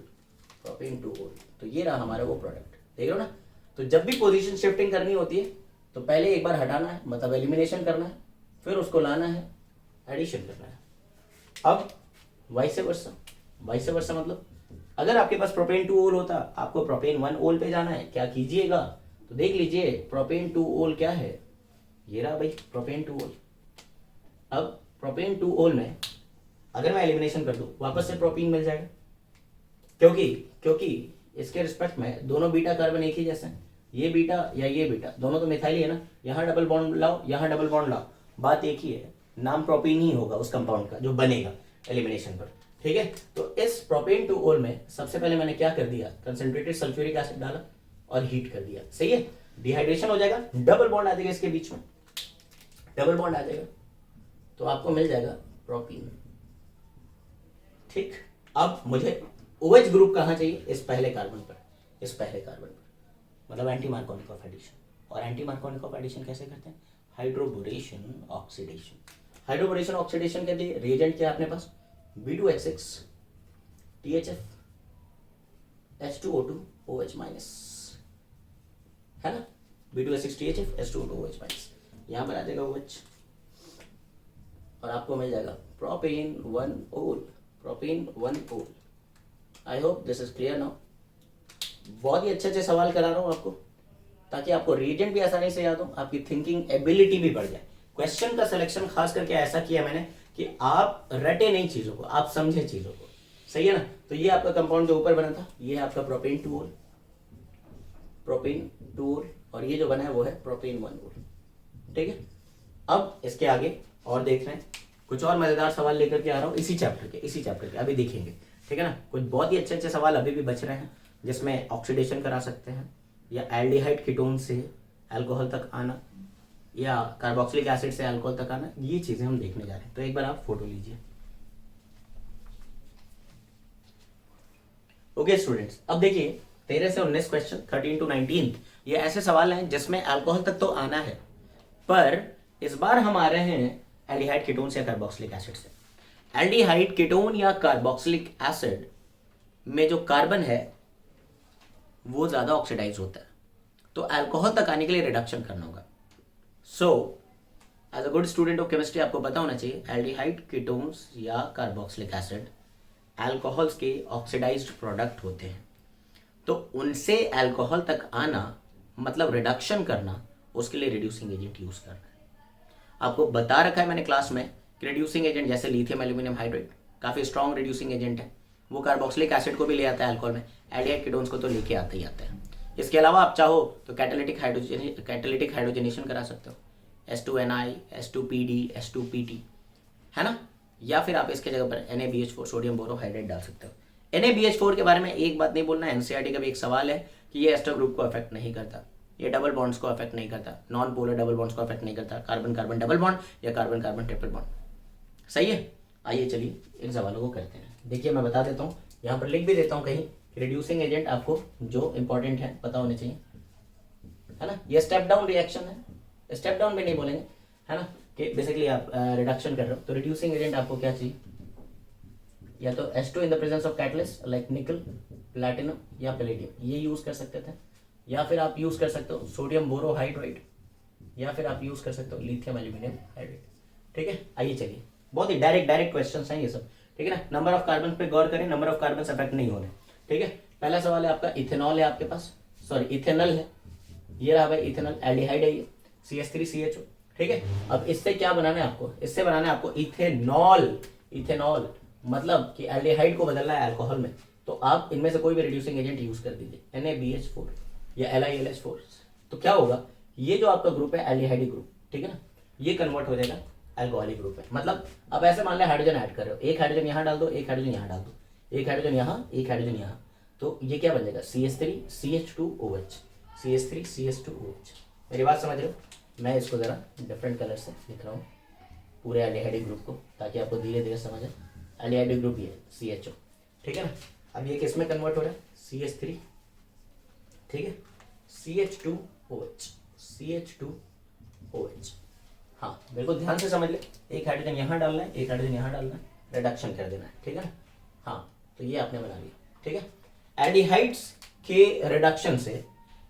प्रोपेन 2-OL। तो ये रहा हमारा वो प्रोडक्ट, देख रहे हो ना। तो जब भी पोजीशन शिफ्टिंग करनी होती है तो पहले एक बार हटाना है, मतलब एलिमिनेशन करना है, फिर उसको लाना है, एडिशन करना है। अब वाइस वर्सा, वाइस वर्सा मतलब अगर आपके पास प्रोपेन 2-OL होता, आपको प्रोपेन 1-OL पे जाना है, क्या कीजिएगा तो देख लीजिए प्रोपेन 2-OL क्या है, ये रहा भाई प्रोपेन 2-OL। अब प्रोपेन 2-OL में अगर मैं एलिमिनेशन कर दूं वापस से प्रोपीन मिल जाएगा, क्योंकि इसके रिस्पेक्ट में दोनों बीटा कार्बन एक ही जैसे हैं, ये बीटा या ये बीटा दोनों तो मिथाइल ही है ना, यहाँ डबल बॉन्ड लाओ, यहाँ डबल बॉन्ड लाओ, बात एक ही है, नाम प्रोपीन ही होगा उस कंपाउंड का जो बनेगा एलिमिनेशन पर, ठीक है। तो इस प्रोपेन 2-OL में सबसे पहले मैंने क्या कर दिया, कंसंट्रेटेड सल्फ्यूरिक एसिड डाला और हीट कर दिया, सही है। डिहाइड्रेशन हो जाएगा, डबल बॉन्ड आ जाएगा इसके बीच में, डबल बॉन्ड आ जाएगा, तो आपको मिल जाएगा प्रोपीन, ठीक। अब मुझे OH ग्रुप कहाँ चाहिए, इस पहले कार्बन पर, इस पहले कार्बन पर, मतलब एंटी मार्कोनिकॉफ एडिशन। और एंटी मार्कोनिकॉफ एडिशन कैसे करते हैं, हाइड्रोबोरेशन ऑक्सीडेशन। हाइड्रोबोरेशन ऑक्सीडेशन के लिए रिएजेंट क्या है अपने पास, B2H6 THF H2O2 OH minus, है ना, B2H6 THF H2O2 OH minus, यहां पर आ जाएगा OH और आपको मिल जाएगा propane 1-OL, propane 1-OL। I hope this is clear now. बहुत ही अच्छे सवाल करा रहा हूं आपको ताकि आपको रिएजेंट भी आसानी से याद हो, आपकी थिंकिंग एबिलिटी भी बढ़ जाए। क्वेश्चन का सिलेक्शन खास करके ऐसा किया मैंने कि आप रटे नहीं चीजों को, आप समझे चीजों को, सही है ना। तो ये आपका कंपाउंड जो ऊपर बना था ये है आपका प्रोपेन 2-OL, प्रोपेन 2-OL, और ये जो बना है वो है प्रोपेन 1-OL, ठीक है। अब इसके आगे और देख रहे हैं, कुछ और मजेदार सवाल लेकर के आ रहा हूँ इसी चैप्टर के अभी देखेंगे, ठीक है ना। कुछ बहुत ही अच्छे सवाल अभी भी बच रहे हैं जिसमें ऑक्सीडेशन करा सकते हैं, या एल्डिहाइड कीटोन से अल्कोहल तक आना, या कार्बोक्सिलिक एसिड से अल्कोहल तक आना, ये चीजें हम देखने जा रहे हैं। तो एक बार आप फोटो लीजिए। ओके स्टूडेंट्स, अब देखिए 13 से 19 क्वेश्चन, 13 to 19 ये ऐसे सवाल हैं जिसमें अल्कोहल तक तो आना है, पर इस बार हम आ रहे हैं एल्डिहाइड कीटोन या कार्बोक्सिलिक एसिड से। एल्डिहाइड कीटोन या कार्बोक्सिलिक एसिड में जो कार्बन है वो ज्यादा ऑक्सीडाइज होता है, तो अल्कोहल तक आने के लिए रिडक्शन करना होगा। So as a good student of chemistry आपको पता होना चाहिए एल्डिहाइड कीटोन्स या कार्बोक्सिलिक एसिड अल्कोहल्स के ऑक्सीडाइज्ड प्रोडक्ट होते हैं, तो उनसे अल्कोहल तक आना मतलब रिडक्शन करना, उसके लिए रिड्यूसिंग एजेंट यूज करना है। आपको बता रखा है मैंने क्लास में कि रिड्यूसिंग एजेंट जैसे लिथियम एल्यूमिनियम हाइड्रेट काफी स्ट्रॉन्ग रिड्यूसिंग एजेंट है, वो कार्बोक्सिलिक एसिड को भी ले आता है अल्कोहल में, एल्डिहाइड कीटोन्स को तो लेके आता ही आता है। इसके अलावा आप चाहो तो कैटालिटिक हाइड्रोजनेशन करा सकते हो, H2Ni H2PD H2PT, है ना, या फिर आप इसके जगह पर NaBH4 सोडियम बोरोहाइड्रेट डाल सकते हो। NaBH4 के बारे में एक बात नहीं बोलना, एनसीईआरटी का भी एक सवाल है कि ये एस्टर ग्रुप को अफेक्ट नहीं करता, ये डबल बॉन्ड्स को अफेक्ट नहीं करता, नॉन पोलर डबल बॉन्ड्स को अफेक्ट नहीं करता, कार्बन कार्बन डबल बॉन्ड या कार्बन कार्बन ट्रिपल बॉन्ड, सही है। आइए चलिए इन सवालों को करते हैं। देखिए मैं बता देता हूँ, यहाँ पर लिख भी देता हूँ कहीं, रिड्यूसिंग एजेंट आपको जो इंपॉर्टेंट है पता होने चाहिए, है ना। ये स्टेप डाउन रिएक्शन है, स्टेप डाउन भी नहीं बोलेंगे, है ना, कि बेसिकली आप रिडक्शन कर रहे हो, तो रिड्यूसिंग एजेंट आपको क्या चाहिए, या तो H2 in the presence of catalyst like निकल, प्लैटिनम या पैलेडियम, ये यूज कर सकते थे। या फिर आप यूज कर सकते हो सोडियम बोरोहाइड्रेट, या फिर आप यूज कर सकते हो लिथियम एल्यूमिनियम हाइड्रेट। ठीक है, आइए चलिए, बहुत ही डायरेक्ट क्वेश्चन हैं ये सब। ठीक है ना, नंबर ऑफ कार्बन पे गौर करें, नंबर ऑफ कार्बन अफेक्ट नहीं हो रहे। ठीक है, पहला सवाल है आपका, इथेनॉल है आपके पास, सॉरी इथेनल है, ये रहा भाई इथेनल, एल्डिहाइड है ये CH3CHO। ठीक है, अब इससे क्या बनाना है आपको, इससे बनाना है आपको इथेनॉल। इथेनॉल मतलब कि एल्डिहाइड को बदलना है अल्कोहल में, तो आप इनमें से कोई भी रिड्यूसिंग एजेंट यूज कर दीजिए, NaBH4 या LiLH4। तो क्या होगा, ये जो आपका ग्रुप है एल्डिहाइड ग्रुप, ठीक है ना, ये कन्वर्ट हो जाएगा अल्कोहलिक ग्रुप में। मतलब अब ऐसे मान लिया हाइड्रोजन ऐड कर रहे हो, एक हाइड्रोजन यहाँ डाल दो, एक हाइड्रोजन यहाँ डाल दो, एक हाइड्रोजन यहाँ, एक हाइड्रोजन यहाँ, तो ये क्या बन जाएगा CH3CH2OH, CH3CH2OH। मेरी बात समझ रहे हो? मैं इसको जरा डिफरेंट कलर से लिख रहा हूँ पूरे एल्डिहाइड ग्रुप को, ताकि आपको धीरे धीरे समझ आए। एल्डिहाइड ग्रुप ये CHO, ठीक है ना। अब ये किस में कन्वर्ट हो रहा है, CH3, ठीक है, CH2OH, CH2OH। हाँ बिल्कुल ध्यान से समझ ले, एक हाइड्रोजन यहाँ डालना है, एक हाइड्रोजन यहाँ डालना है, रिडक्शन कर देना है, ठीक है ना। हाँ तो ये आपने बना लिया, ठीक है। एल्डिहाइड्स के रिडक्शन से,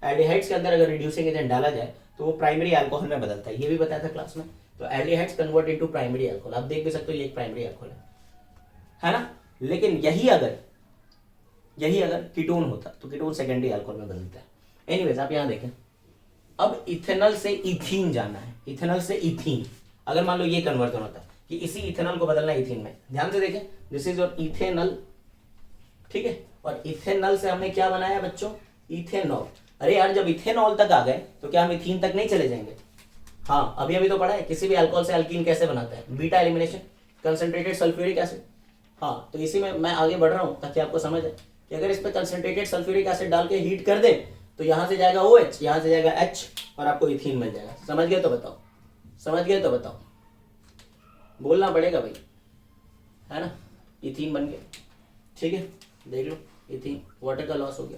एल्डिहाइड्स के अंदर अगर रिड्यूसिंग एजेंट डाला जाए तो वो प्राइमरी अल्कोहल में बदलता है, ये भी बताया था क्लास में। तो aldehydes convert into primary alcohol, आप देख भी सकते हो ये एक प्राइमरी अल्कोहल है ना। लेकिन यही अगर कीटोन होता तो कीटोन सेकेंडरी अल्कोहल में बदलता है। एनीवेज आप यहाँ देखें, अब इथेनॉल से इथीन जाना है, इथेनॉल से इथीन, अगर मान लो ये कन्वर्जन होता है कि इसी इथेनॉल को बदलना है इथीन में, ध्यान से देखें, दिस इज योर इथेनॉल, ठीक है, और इथेनॉल से हमने क्या बनाया बच्चों, इथेनॉल। अरे यार जब इथेनॉल तक आ गए तो क्या हम इथीन तक नहीं चले जाएंगे? हाँ अभी तो पढ़ा है किसी भी अल्कोहल से अल्कीन कैसे बनाता है, beta elimination, concentrated sulphuric acid. हाँ तो इसी में मैं आगे बढ़ रहा हूं ताकि आपको समझ आए कि अगर इस पर कंसंट्रेटेड सल्फ्यूरिक एसिड डाल के हीट कर दे तो यहां से जाएगा OH, यहां से जाएगा H और आपको इथीन मिल जाएगा। समझ गए तो बताओ, समझ गए तो बताओ, बोलना पड़ेगा भाई, है ना। इथीन बन गया, ठीक है, देख लो इथीन, वाटर का लॉस हो गया,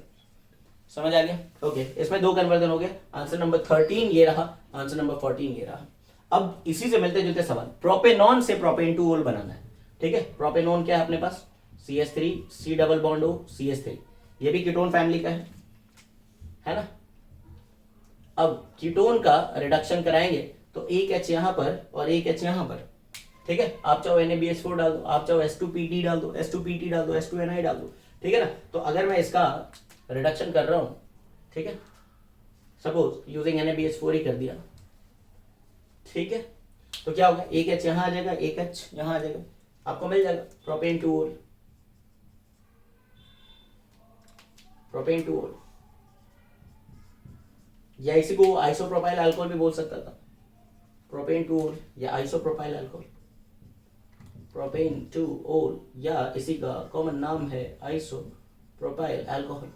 समझ आ गया। ओके, इसमें दो कन्वर्जन हो गया, आंसर नंबर 13 ये रहा, आंसर नंबर 14 ये रहा। अब इसी से मिलते जुलते सवाल, प्रोपेनॉन से प्रोपेन टू ओल बनाना है, ठीक है। प्रोपेनॉन क्या है अपने पास, CH3 C double bond O CH3, ये भी कीटोन फैमिली का है ना। अब कीटोन का रिडक्शन कराएंगे तो एक H यहां पर और एक H यहां पर, ठीक है। आप चाहो NaBH4 डाल दो, आप चाहो S2PT डाल दो, S2PT डाल दो, S2Ni डाल दो, ठीक है ना। तो अगर मैं इसका रिडक्शन कर रहा हूं, ठीक है, सपोज यूजिंग NaBH4 ही कर दिया, ठीक है, तो क्या होगा, एक H यहां आ जाएगा, एक H यहां आ जाएगा, आपको मिल जाएगा प्रोपेन टू ओल, प्रोपेन टू ओल, या इसी को आइसोप्रोपाइल अल्कोहल भी बोल सकता था, प्रोपेन टू ओल या आइसोप्रोपाइल अल्कोहल, प्रोपेन टू ओल, या इसी का कॉमन नाम है आइसोप्रोपाइल अल्कोहल।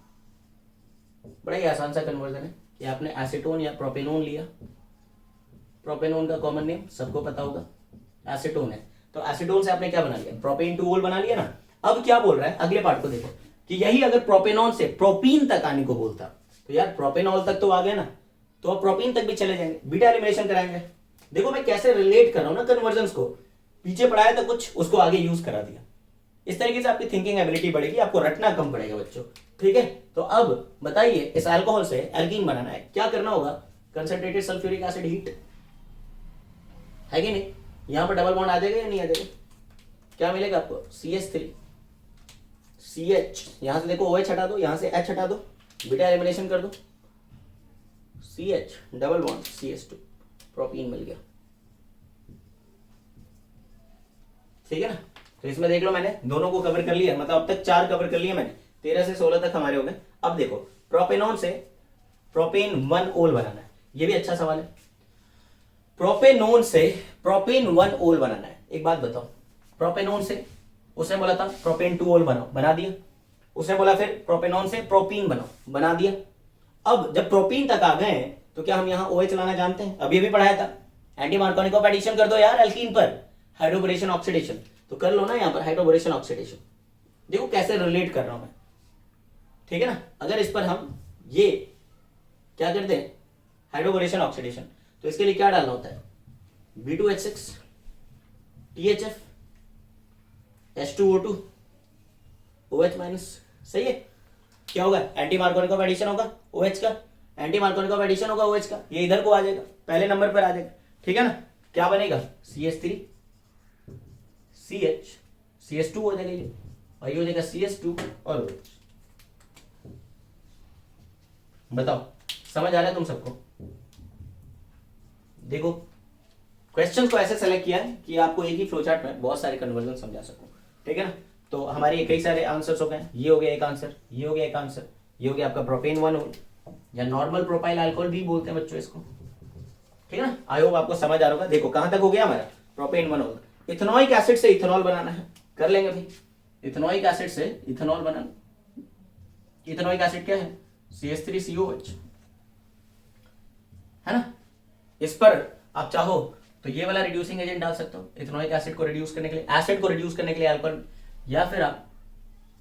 बड़ा ही आसान सा कन्वर्जन है कि आपने एसीटोन या प्रोपेनोन लिया, प्रोपेनोन का कॉमन नेम सबको पता होगा एसीटोन है, तो एसीटोन से आपने क्या बना लिया, प्रोपेन टू ओल बना लिया ना। अब क्या बोल रहा है, अगले पार्ट को देखो कि यही अगर प्रोपेनॉन से प्रोपीन तक आने को बोलता तो यार प्रोपेनॉल तक तो आ गए ना, तो अब प्रोपीन तक भी चले जाएंगे, बीटा एलिमिनेशन कराएंगे। देखो मैं कैसे रिलेट कर रहा हूं ना कन्वर्जन्स को, पीछे पढ़ाया था कुछ, उसको आगे यूज करा दिया। इस तरीके से आपकी थिंकिंग एबिलिटी बढ़ेगी, आपको रटना कम पड़ेगा बच्चों, ठीक है। तो अब बताइए इस अल्कोहल से एल्कीन बनाना है, क्या करना होगा, कंसंट्रेटेड सल्फ्यूरिक एसिड हीट, है कि नहीं। यहां पर डबल बॉन्ड आ जाएगा या नहीं आ जाएगा, क्या मिलेगा आपको, CH3 CH, यहां से देखो OH हटा दो, यहां से H हटा दो, बीटा एलिमिनेशन कर दो, CH double bond CH2, propene मिल गया, ठीक है ना। तो इसमें देख लो मैंने दोनों को कवर कर लिया, मतलब अब तक 4 कवर कर लिए मैंने, 13 से 16 तक हमारे हो गए। अब देखो प्रोपेनॉन से प्रोपेन 1 ओल बनाना है, ये भी अच्छा सवाल है। प्रोपेनॉन से प्रोपेन 1 ओल बनाना है, एक बात बताओ, प्रोपेनॉन से उसने बोला था प्रोपेन 2 ओल बनाओ, बना दिया। उसने बोला फिर प्रोपेनॉन से प्रोपीन बनाओ, बना दिया। अब जब प्रोपीन तक आ गए तो क्या हम यहाँ OH लाना जानते हैं, अभी भी पढ़ाया था, एंटी मार्कोनिक एडिशन कर दो यार एल्कीन पर, हाइड्रोबोरेशन ऑक्सीडेशन, तो कर लो ना यहाँ पर हाइड्रोबोरेशन ऑक्सीडेशन। देखो कैसे रिलेट कर रहा हूं मैं, ठीक है ना। अगर इस पर हम ये क्या करते हैं, हाइड्रोबोरेशन ऑक्सीडेशन, तो इसके लिए क्या डालना होता है, B2H6 THF H2O2 OH minus, सही है। क्या होगा, एंटी मार्कोनिक एडिशन होगा OH का, एंटी मार्कोनी का एडिशन होगा OH का, ये इधर को आ जाएगा, पहले नंबर पर आ जाएगा, ठीक है ना। क्या बनेगा CH3 CH CH2 हो जाएगा ये, और ये हो जाएगा CH2 और OH। बताओ समझ आ रहा है तुम सबको? देखो क्वेश्चन को ऐसे सेलेक्ट किया है कि आपको एक ही फ्लो चार्ट में बहुत सारे कन्वर्जन समझा सकूं, ठीक है ना। तो हमारे कई सारे आंसर्स हो गए, ये हो गया एक आंसर, ये हो गया एक आंसर, ये हो गया आपका प्रोपेन 1 या नॉर्मल प्रोपाइल अल्कोहल भी बोलते हैं बच्चों इसको, ठीक है ना। आई होप आपको समझ आ रहा होगा। देखो कहां तक हो गया हमारा प्रोपेन 1। इथेनॉइक एसिड से इथेनॉल बनाना है, कर लेंगे भाई। इथेनॉइक एसिड से इथेनॉल बनाना, इथेनॉइक एसिड क्या है CH3COH, है ना। इस पर आप चाहो तो ये वाला रिड्यूसिंग एजेंट डाल सकते हो इथेनॉइक एसिड को रिड्यूस करने के लिए, एसिड को रिड्यूस करने के लिए अल्कोहल, या फिर आप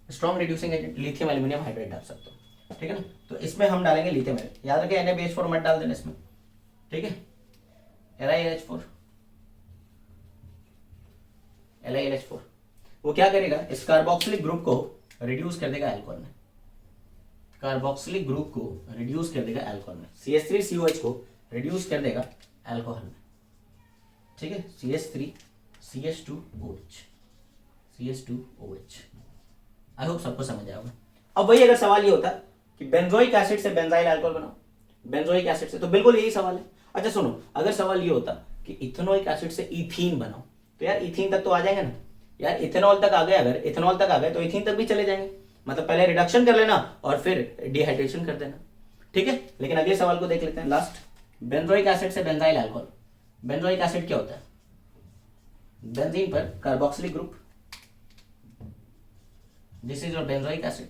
strong reducing agent lithium aluminium hydrate डाल सकते हो, ठीक है ना। तो इसमें हम डालेंगे लिथियम एल्यूमिनियम, याद रखें NaBH4 मत डाल देना इसमें, ठीक है। LiLH4 वो क्या करेगा, इस कार्बोक्सिलिक ग्रुप को रिड्यूस कर देगा अल्कोहल में, कार्बोक्सिलिक ग्रुप को रिड्यूस कर देगा अल्कोहल में, CH3COH को रिड्यूस कर देगा अल्कोहल में, ठीक है। CH3CH2OH आई होप सबको समझ आया होगा। अब वही अगर सवाल ये होता कि बेंजोइक एसिड से बेंजाइल अल्कोहल बनाओ, बेंजोइक एसिड से, तो बिल्कुल यही सवाल है। अच्छा सुनो, अगर सवाल ये होता कि इथेनोइक एसिड से इथीन बनाओ, तो यार इथीन तक तो आ जाएंगे ना यार, इथेनॉल तक आ गए, अगर इथेनॉल तक आ गए तो इथीन तक भी चले जाएंगे, मतलब पहले रिडक्शन कर लेना और फिर डिहाइड्रेशन कर देना, ठीक है। लेकिन अगले सवाल को देख लेते हैं लास्ट, बेंजोइक एसिड से बेंजाइल अल्कोहल। बेंजोइक एसिड क्या होता है, बेंजीन पर carboxylic group, this is your benzoic acid.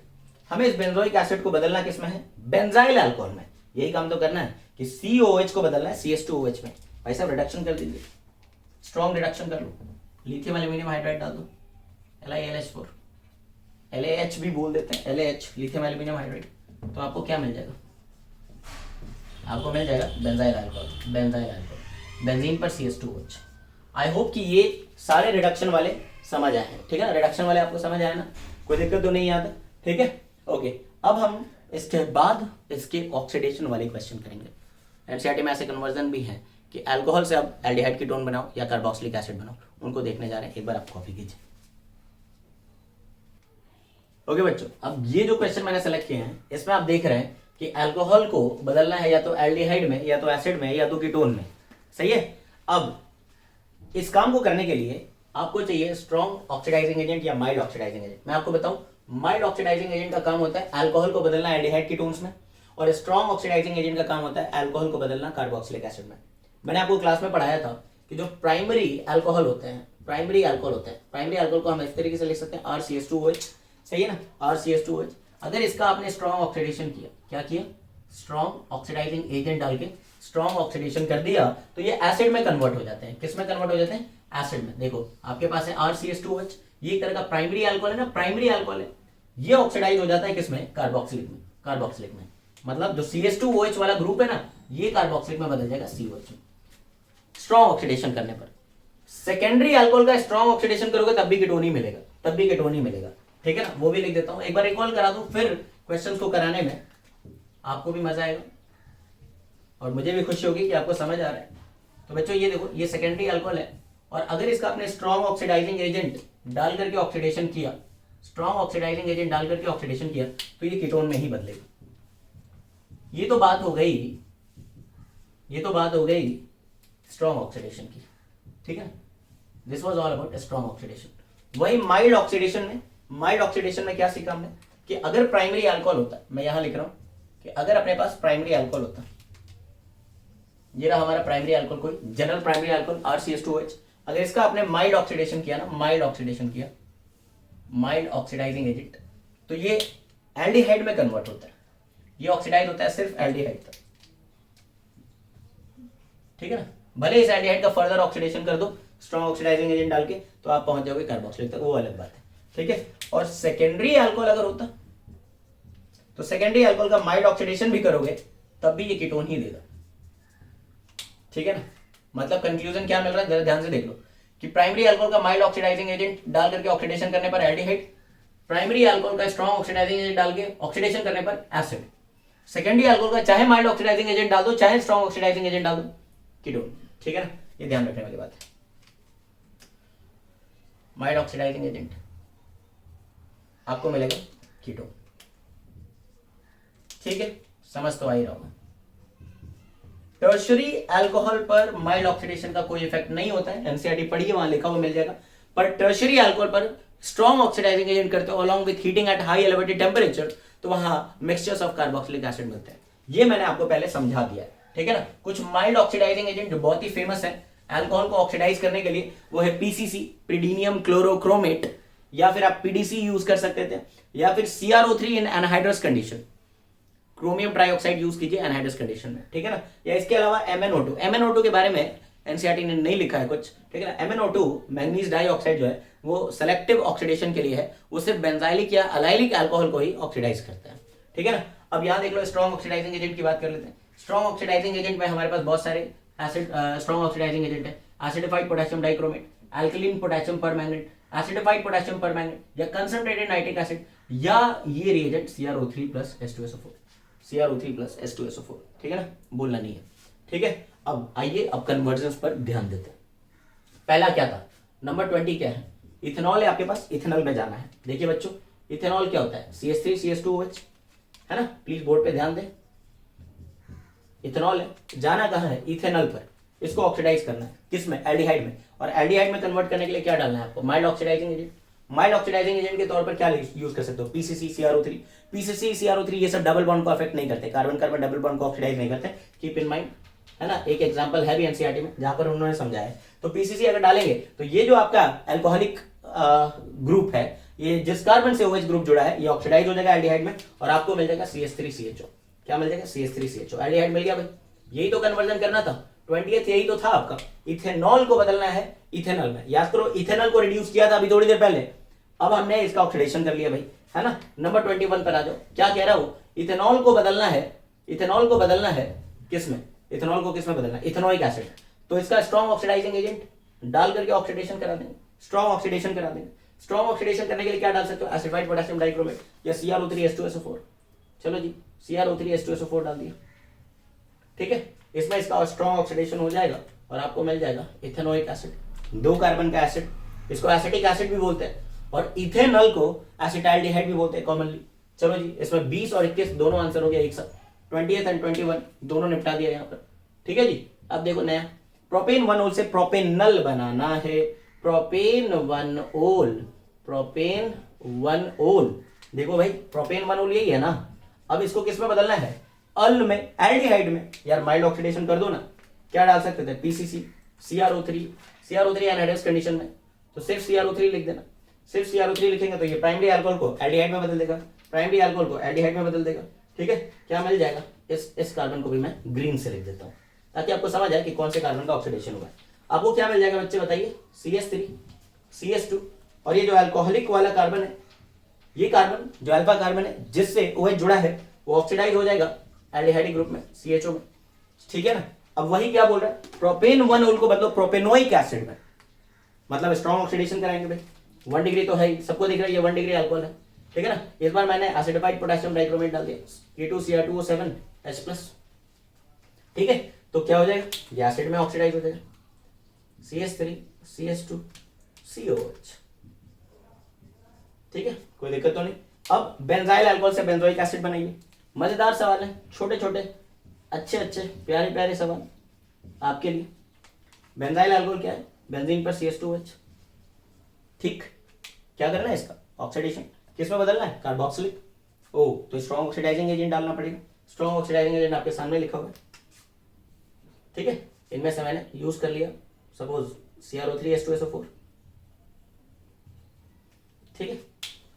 हमें इस बेंजोइक एसिड को बदलना किसमें है, बेंजाइल अल्कोहल में, यही काम तो करना है कि COH को बदलना है CH2OH में। भाई साहब रिडक्शन कर दीजिए, स्ट्रॉन्ग रिडक्शन कर लो, लिथियम एल्यूमिनियम हाइड्राइड डाल दो, LiLH4 LAH भी बोल देते हैं, LAH लिथियम एल्यूमिनियम हाइड्राइड, तो आपको क्या मिल जाएगा, आपको मिल जाएगा benzyl alcohol, benzyl alcohol, benzene पर CH2OH। आई होप कि ये सारे रिडक्शन वाले समझ आए हैं, ठीक है ना। रिडक्शन वाले आपको समझ आया ना, कोई दिक्कत तो नहीं आता, ठीक है। ओके, अब हम इसके बाद इसके ऑक्सीडेशन वाले क्वेश्चन करेंगे। एनसीईआरटी में ऐसे कन्वर्जन भी हैं कि अल्कोहल से आप एल्डिहाइड कीटोन बनाओ या कार्बोक्सिलिक एसिड बनाओ, उनको देखने जा रहे हैं, एक बार आप कॉपी कीजिए। ओके बच्चों, अब ये जो क्वेश्चन मैंने सेलेक्ट किए हैं इसमें आप देख रहे हैं कि अल्कोहल को बदलना है या तो एल्डिहाइड में, या तो एसिड में, या तो कीटोन में, सही है। अब इस काम को करने के लिए आपको चाहिए स्ट्रॉन्ग ऑक्सीडाइजिंग एजेंट या माइल्ड ऑक्सीडाइजिंग एजेंट। मैं आपको बताऊं, माइल्ड ऑक्सीडाइजिंग एजेंट का काम होता है अल्कोहल को बदलना एल्डिहाइड कीटोन्स में, और स्ट्रॉन्ग ऑक्सीडाइजिंग एजेंट का काम होता है अल्कोहल को बदलना कार्बोक्सिलिक एसिड में। मैंने आपको क्लास में पढ़ाया था कि जो प्राइमरी अल्कोहल होते हैं, प्राइमरी अल्कोहल को हम इस तरीके से लिख सकते हैं RCH2OH, सही है ना, RCH2OH। अगर इसका आपने स्ट्रॉन्ग ऑक्सीडेशन किया, क्या किया, स्ट्रॉन्ग ऑक्सीडाइजिंग एजेंट डाल के स्ट्रॉन्ग ऑक्सीडेशन कर दिया, तो ये एसिड में कन्वर्ट हो जाते हैं। किस में कन्वर्ट हो जाते हैं, एसिड में। देखो आपके पास है RCH2OH, ये एक तरह का प्राइमरी अल्कोहल है ना, प्राइमरी अल्कोहल है, ये ऑक्सीडाइज हो जाता है किसमें, कार्बोक्सिलिक में, कार्बोक्सिलिक में। मतलब जो CH2OH वाला ग्रुप है ना, ये कार्बोक्सिलिक में बदल जाएगा COH में, स्ट्रॉन्ग ऑक्सीडेशन करने पर। सेकेंडरी अल्कोहल का स्ट्रॉन्ग ऑक्सीडेशन करोगे तब भी कीटोन ही मिलेगा, तब भी कीटोन ही मिलेगा, ठीक है ना। वो भी लिख देता हूं, एक बार रिकॉल करा दूं, फिर क्वेश्चंस को कराने में आपको भी मजा आएगा और मुझे भी खुशी होगी कि आपको समझ आ रहा है। तो बच्चों ये देखो, ये सेकेंडरी अल्कोहल है, और अगर इसका आपने स्ट्रॉन्ग ऑक्सीडाइजिंग एजेंट डाल करके ऑक्सीडेशन किया, स्ट्रॉन्ग ऑक्सीडाइजिंग एजेंट डाल करके ऑक्सीडेशन किया, तो ये कीटोन में ही बदलेगा। ये तो बात हो गई, ये तो बात हो गई स्ट्रॉन्ग ऑक्सीडेशन की, ठीक है। This was all about strong oxidation. वही माइल्ड ऑक्सीडेशन में, माइल्ड ऑक्सीडेशन में क्या सीखा हमने कि अगर प्राइमरी अल्कोहल होता, मैं यहां लिख रहा हूं कि अगर अपने पास प्राइमरी अल्कोहल होता, ये रहा हमारा प्राइमरी अल्कोहल, कोई जनरल प्राइमरी अल्कोहल RCH2OH, अगर इसका आपने माइल्ड ऑक्सीडेशन किया ना, माइल्ड ऑक्सीडेशन किया, माइल्ड ऑक्सीडाइजिंग एजेंट, तो ये एल्डिहाइड में कन्वर्ट होता है, ये ऑक्सीडाइज होता है सिर्फ एल्डिहाइड तक, ठीक है ना। भले इस एल्डिहाइड का फर्दर ऑक्सीडेशन कर दो स्ट्रॉन्ग ऑक्सीडाइजिंग एजेंट डाल के, तो आप पहुंच जाओगे कार्बोक्सिलिक तक, वो अलग बात है, ठीक है। और सेकेंडरी अल्कोहल अगर होता, तो सेकेंडरी अल्कोहल का माइल्ड ऑक्सीडेशन भी करोगे तब भी ये कीटोन ही देगा, ठीक है ना। मतलब कंक्लूजन क्या मिल रहा है, जरा ध्यान से देख लो कि प्राइमरी अल्कोहल का माइल्ड ऑक्सीडाइजिंग एजेंट डाल करके ऑक्सीडेशन करने पर एल्डिहाइड, प्राइमरी अल्कोहल का स्ट्रॉन्ग ऑक्सीडाइजिंग एजेंट डाल के ऑक्सीडेशन करने पर एसिड। सेकेंडरी अल्कोहल का चाहे माइल्ड ऑक्सीडाइजिंग एजेंट डाल दो, चाहे स्ट्रॉन्ग ऑक्सीडाइजिंग एजेंट डाल दो, कीटोन। ठीक है ना, ये ध्यान रखने वाली बात है। माइल्ड ऑक्सीडाइजिंग एजेंट आपको मिलेगा कीटोन। ठीक है, समझ तो आ ही रहा होगा। टर्शरी अल्कोहल पर माइल्ड ऑक्सीडेशन का कोई इफेक्ट नहीं होता है, एनसीईआरटी पढ़िए, वहां लिखा हुआ मिल जाएगा। पर टर्शरी अल्कोहल पर स्ट्रॉन्ग ऑक्सीडाइजिंग एजेंट करते हो along with heating at high elevated temperature, तो वहां मिक्सचर्स ऑफ कार्बोक्सिलिक एसिड मिलते हैं। ये मैंने आपको पहले समझा दिया है। ठीक है ना, कुछ माइल्ड ऑक्सीडाइजिंग एजेंट जो बहुत ही फेमस है अल्कोहल को ऑक्सीडाइज करने के लिए, वो है पीसीसी, प्रीडीनियम क्लोरोक्रोमेट, या फिर आप पीडीसी यूज कर सकते थे, या फिर C R O three in anhydrous condition, chromium trioxide use कीजिए एनहाइड्रस कंडीशन में। ठीक है ना, या इसके अलावा MnO2, MnO2 के बारे में एनसीईआरटी ने नहीं लिखा है कुछ। ठीक है ना, MnO2 मैंगनीज डाइऑक्साइड जो है वो सेलेक्टिव ऑक्सीडेशन के लिए है, वो सिर्फ बेंजाइलिक या अलाइलिक अल्कोहल को ही ऑक्सीडाइज करता है। ठीक है ना, अब यहां देख लो स्ट्रॉन्ग ऑक्सीडाइजिंग एजेंट की बात कर लेते हैं। स्ट्रॉन्ग ऑक्सीडाइजिंग एजेंट में हमारे पास बहुत सारे एसिड स्ट्रॉन्ग ऑक्सीडाइजिंग एजेंट है। Acidified potassium dichromate, alkaline potassium permanganate, acidified potassium permanganate, या कंसंट्रेटेड नाइट्रिक एसिड, या ये reagent CrO3 plus H2SO4, CrO3 plus H2SO4। ठीक है ना, बोलना नहीं है। ठीक है, अब आइए अब कन्वर्जन्स पर ध्यान देते हैं। पहला क्या था, नंबर 20 क्या है, इथेनॉल है आपके पास, इथेनॉल में जाना है। देखिए बच्चों, इथेनॉल क्या होता है, CH3CH2OH, है ना, प्लीज बोर्ड पे ध्यान दें। इथेनॉल है, जाना कहाँ है, इथेनॉल पर, इसको ऑक्सीडाइज करना है, किसमें, एल्डिहाइड में। और एल्डिहाइड में कन्वर्ट करने के लिए क्या डालना है आपको, mild oxidising agent. Mild oxidising agent के तौर पर क्या यूज कर सकते हो, पीसीसी CrO3। पीसीसी CrO3 ये सब डबल बॉन्ड को अफेक्ट नहीं करते, कार्बन कार्बन डबल बॉन्ड को ऑक्सीडाइज नहीं करते, कीप इन माइंड, है ना। एक एग्जांपल है भी एनसीईआरटी में जहां पर उन्होंने समझाया है। तो पीसीसी अगर डालेंगे तो ये जो आपका अल्कोहलिक ग्रुप है, ये जिस कार्बन से OH ग्रुप जुड़ा है, ये ऑक्सीडाइज हो जाएगा एल्डिहाइड में, और आपको मिल जाएगा CH3CHO। क्या मिल जाएगा, CH3CHO, एल्डिहाइड मिल गया भाई। यही तो कन्वर्जन करना था, 20th यही तो था आपका, इथेनॉल को बदलना है इथेनॉल में। याद करो, इथेनॉल को रिड्यूस किया था अभी थोड़ी देर पहले, अब हमने इसका ऑक्सीडेशन कर लिया भाई, है ना। नंबर 21 पर आ जाओ, क्या कह रहा हूं, इथेनॉल को बदलना है, इथेनॉल को बदलना है किसमें, इथेनॉल को किसमें बदलना है, इथेनोइक एसिड। तो इसका स्ट्रॉन्ग ऑक्सीडाइजिंग एजेंट डाल करके ऑक्सीडेशन करा देंगे, स्ट्रॉन्ग ऑक्सीडेशन करा देंगे। स्ट्रॉन्ग ऑक्सीडेशन करने के लिए क्या डाल सकते हो, एसिडाइड पोटेशियम डाइक्रोमेट या CrO3H2SO4। चलो जी, CrO3H2SO4 डाल दिया। ठीक है, इसमें इसका स्ट्रॉन्ग ऑक्सीडेशन हो जाएगा और आपको मिल जाएगा इथेनोइक एसिड, 2 कार्बन का एसिड, इसको एसिटिक एसिड भी बोलते हैं, और इथेनॉल को एसिटाल्डिहाइड भी बोलते हैं कॉमनली। चलो जी, इसमें 20 और 21 दोनों आंसर हो गया एक साथ, 20th एंड 21 दोनों निपटा दिया यहाँ पर। ठीक है जी, अब देखो नया, प्रोपेन 1-ओल से प्रोपेनल बनाना है, प्रोपेन 1-ओल, प्रोपेन 1-ओल। देखो भाई, प्रोपेन 1-ओल यही है ना, अब इसको किस में बदलना है, अल में, एल्डिहाइड में। यार माइल्ड ऑक्सीडेशन कर दो ना, क्या डाल सकते थे, पीसीसी, CrO3 एनहाइड्रस कंडीशन में, तो सिर्फ CrO3 लिख देना। सिर्फ CrO3 लिखेंगे तो ये प्राइमरी अल्कोहल को एल्डिहाइड में बदल देगा, प्राइमरी अल्कोहल को एल्डिहाइड में बदल देगा। ठीक है, क्या मिल जाएगा, इस कार्बन को भी मैं ग्रीन से लिख देता हूं ताकि आपको समझ आए कि कौन से कार्बन का ऑक्सीडेशन हुआ है। आपको क्या मिल जाएगा बच्चे बताइए, CH3 CH2, और ये जो अल्कोहलिक वाला कार्बन है, ये कार्बन जो अल्फा कार्बन है जिससे OH जुड़ा है, वो ऑक्सीडाइज हो जाएगा एल्डिहाइड ग्रुप में, CHO में। ठीक है ना, अब वही क्या बोल रहा है, प्रोपेन 1-ओल को बदलो प्रोपेनोइक एसिड में, मतलब स्ट्रॉन्ग ऑक्सीडेशन कराएंगे भाई। 1 डिग्री तो है, सबको दिख रहा है ये 1 डिग्री अल्कोहल है। ठीक है ना, इस बार मैंने एसिडिफाइड पोटेशियम डाइक्रोमेट डाल दिया, K2Cr2O7H+। ठीक है, तो क्या हो जाएगा, ये एसिड में ऑक्सीडाइज हो जाएगा, CH3 CH2 COH। ठीक है, कोई दिक्कत तो नहीं। अब बेंजाइल अल्कोहल से बेंजोइक एसिड बनाइए। मजेदार सवाल है, छोटे छोटे अच्छे अच्छे प्यारे प्यारे सवाल आपके लिए। बेंजाइल अल्कोहल क्या है, बेंजीन पर CH2OH। ठीक, क्या करना है, इसका ऑक्सीडेशन किसमें बदलना है, कार्बोक्सिलिक। ओ, तो स्ट्रॉन्ग ऑक्सीडाइजिंग एजेंट डालना पड़ेगा। स्ट्रॉन्ग ऑक्सीडाइजिंग एजेंट आपके सामने लिखा हुआ है। ठीक है, इनमें से मैंने यूज कर लिया, सपोज CrO3H2SO4। ठीक है,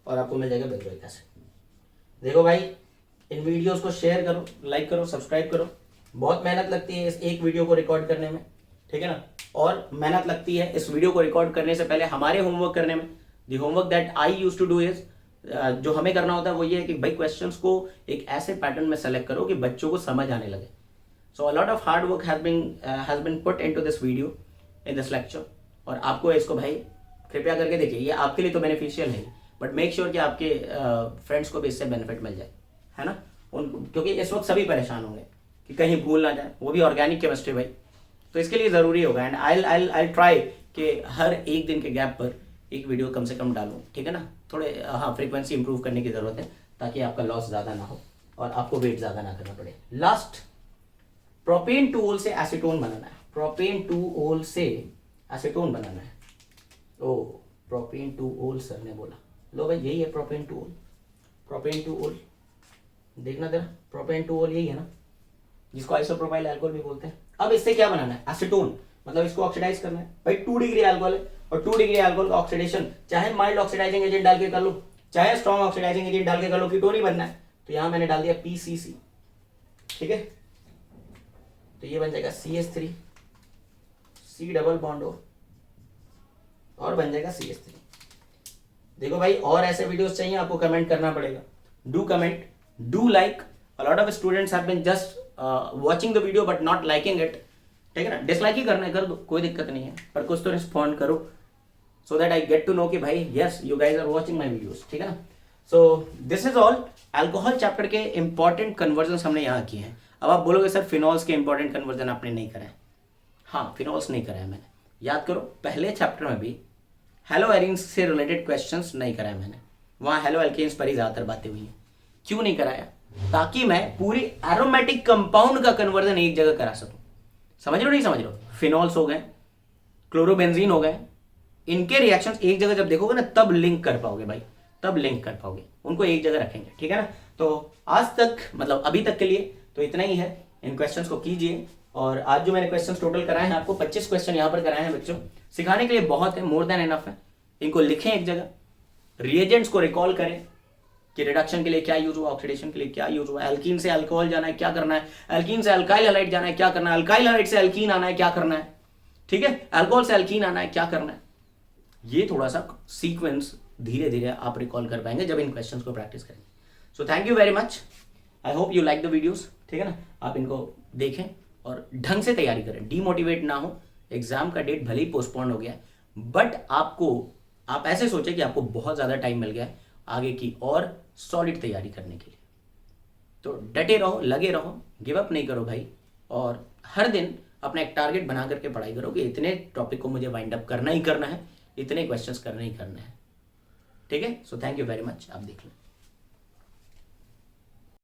और आपको मिल जाएगा बेंजोइक एसिड। देखो भाई, इन वीडियोस को शेयर करो, लाइक करो, सब्सक्राइब करो। बहुत मेहनत लगती है इस एक वीडियो को रिकॉर्ड करने में, ठीक है ना, और मेहनत लगती है इस वीडियो को रिकॉर्ड करने से पहले हमारे होमवर्क करने में। The homework that I used to do is, जो हमें करना होता है वो ये है कि भाई क्वेश्चंस को एक ऐसे पैटर्न में सेलेक्ट करो कि बच्चों को समझ आने लगे। So a lot of hard work has been put into this video, in this lecture, और आपको इसको भाई कृपया करके देखिए। ये आपके लिए तो बेनिफिशियल है, बट मेक श्योर कि आपके फ्रेंड्स को भी इससे बेनिफिट मिल जाए, है ना। क्योंकि इस वक्त सभी परेशान होंगे कि कहीं भूल ना जाए, वो भी ऑर्गेनिक केमिस्ट्री भाई। तो इसके लिए ज़रूरी होगा एंड आई ट्राई कि हर एक दिन के गैप पर एक वीडियो कम से कम डालूँ, ठीक है ना। थोड़े हाँ फ्रीक्वेंसी इंप्रूव करने की ज़रूरत है ताकि आपका लॉस ज़्यादा ना हो और आपको वेट ज़्यादा ना करना पड़े। लास्ट, प्रोपेन 2-ओल से एसीटोन बनाना है। प्रोपेन 2-ओल से एसीटोन बनाना है। ओ प्रोपेन 2-ओल सर ने बोला, लो भाई यही है प्रोपेन 2-ओल। प्रोपेन 2-ओल देखना जरा, प्रोपेन 2-ओल यही है ना, जिसको आइसोप्रोपाइल अल्कोहल भी बोलते हैं। अब इससे क्या बनाना है, एसीटोन, मतलब इसको ऑक्सीडाइज करना है भाई। 2 डिग्री अल्कोहल है और 2 डिग्री अल्कोहल का ऑक्सीडेशन चाहे माइल्ड ऑक्सीडाइजिंग एजेंट डाल के कर लो, चाहे स्ट्रॉन्ग ऑक्सीडाइजिंग एजेंट डाल के कर लो, कीटोन ही बनना है। तो यहां मैंने डाल दिया PCC, ठीक है। तो ये बन जाएगा CH3, C double bond O और बन जाएगा CH3। देखो भाई और ऐसे वीडियोस चाहिए आपको, कमेंट करना पड़ेगा। Do comment, do like. A lot of students have been just watching the video but not liking it, ठीक है ना। डिसलाइक ही करना है, कर दो, कोई दिक्कत नहीं है, पर कुछ तो रिस्पॉन्ड करो so that I get to know कि भाई yes you guys are watching my videos, ठीक है ना। So this is all. Alcohol chapter के इंपॉर्टेंट कन्वर्जन हमने यहाँ किए हैं। अब आप बोलोगे सर फिनॉल्स के इंपॉर्टेंट कन्वर्जन आपने नहीं कराए। हाँ फिनॉल्स नहीं कराया मैंने, याद करो पहले चैप्टर में भी हेलो एरिन्स से रिलेटेड क्वेश्चंस नहीं कराए मैंने, वहाँ हेलो एल्केन्स पर ही ज़्यादातर बातें हुई हैं। क्यों नहीं कराया, ताकि मैं पूरी एरोमेटिक कंपाउंड का कन्वर्जन एक जगह करा सकूं। समझ रहे हो नहीं समझ रहे हो, फिनॉल्स हो गए, क्लोरोबेंजीन हो गए, इनके रिएक्शंस एक जगह जब देखोगे ना तब लिंक कर पाओगे भाई, तब लिंक कर पाओगे, उनको एक जगह रखेंगे, ठीक है ना। तो आज तक मतलब अभी तक के लिए तो इतना ही है। इन क्वेश्चंस को कीजिए। और आज जो मैंने क्वेश्चंस टोटल कराए हैं आपको 25 क्वेश्चन यहाँ पर कराए हैं बच्चों, सिखाने के लिए बहुत है, मोर देन एनफ है। इनको लिखें एक जगह, रिएजेंट्स को रिकॉल करें कि रिडक्शन के लिए क्या यूज हुआ, ऑक्सीडेशन के लिए क्या यूज हुआ, एल्कीन से अल्कोहल जाना है क्या करना है, एल्कीन से अल्काइल हैलाइड जाना है क्या करना है, अल्काइल हैलाइड से एल्कीन आना है क्या करना है, ठीक है, अल्कोहल से एल्कीन आना है क्या करना है। ये थोड़ा सा सीक्वेंस धीरे धीरे आप रिकॉल कर पाएंगे जब इन क्वेश्चंस को प्रैक्टिस करेंगे। So thank you very much, I hope you like the videos, ठीक है ना। आप इनको देखें और ढंग से तैयारी करें, डीमोटिवेट ना हो। एग्जाम का डेट भले ही पोस्टपोन हो गया बट आप ऐसे सोचें कि आपको बहुत ज़्यादा टाइम मिल गया है आगे की और सॉलिड तैयारी करने के लिए। तो डटे रहो, लगे रहो, गिव अप नहीं करो भाई, और हर दिन अपना एक टारगेट बना करके पढ़ाई करो कि इतने टॉपिक को मुझे वाइंड अप करना ही करना है, इतने क्वेश्चंस करना ही करना है, ठीक है। So thank you very much, आप देख लो।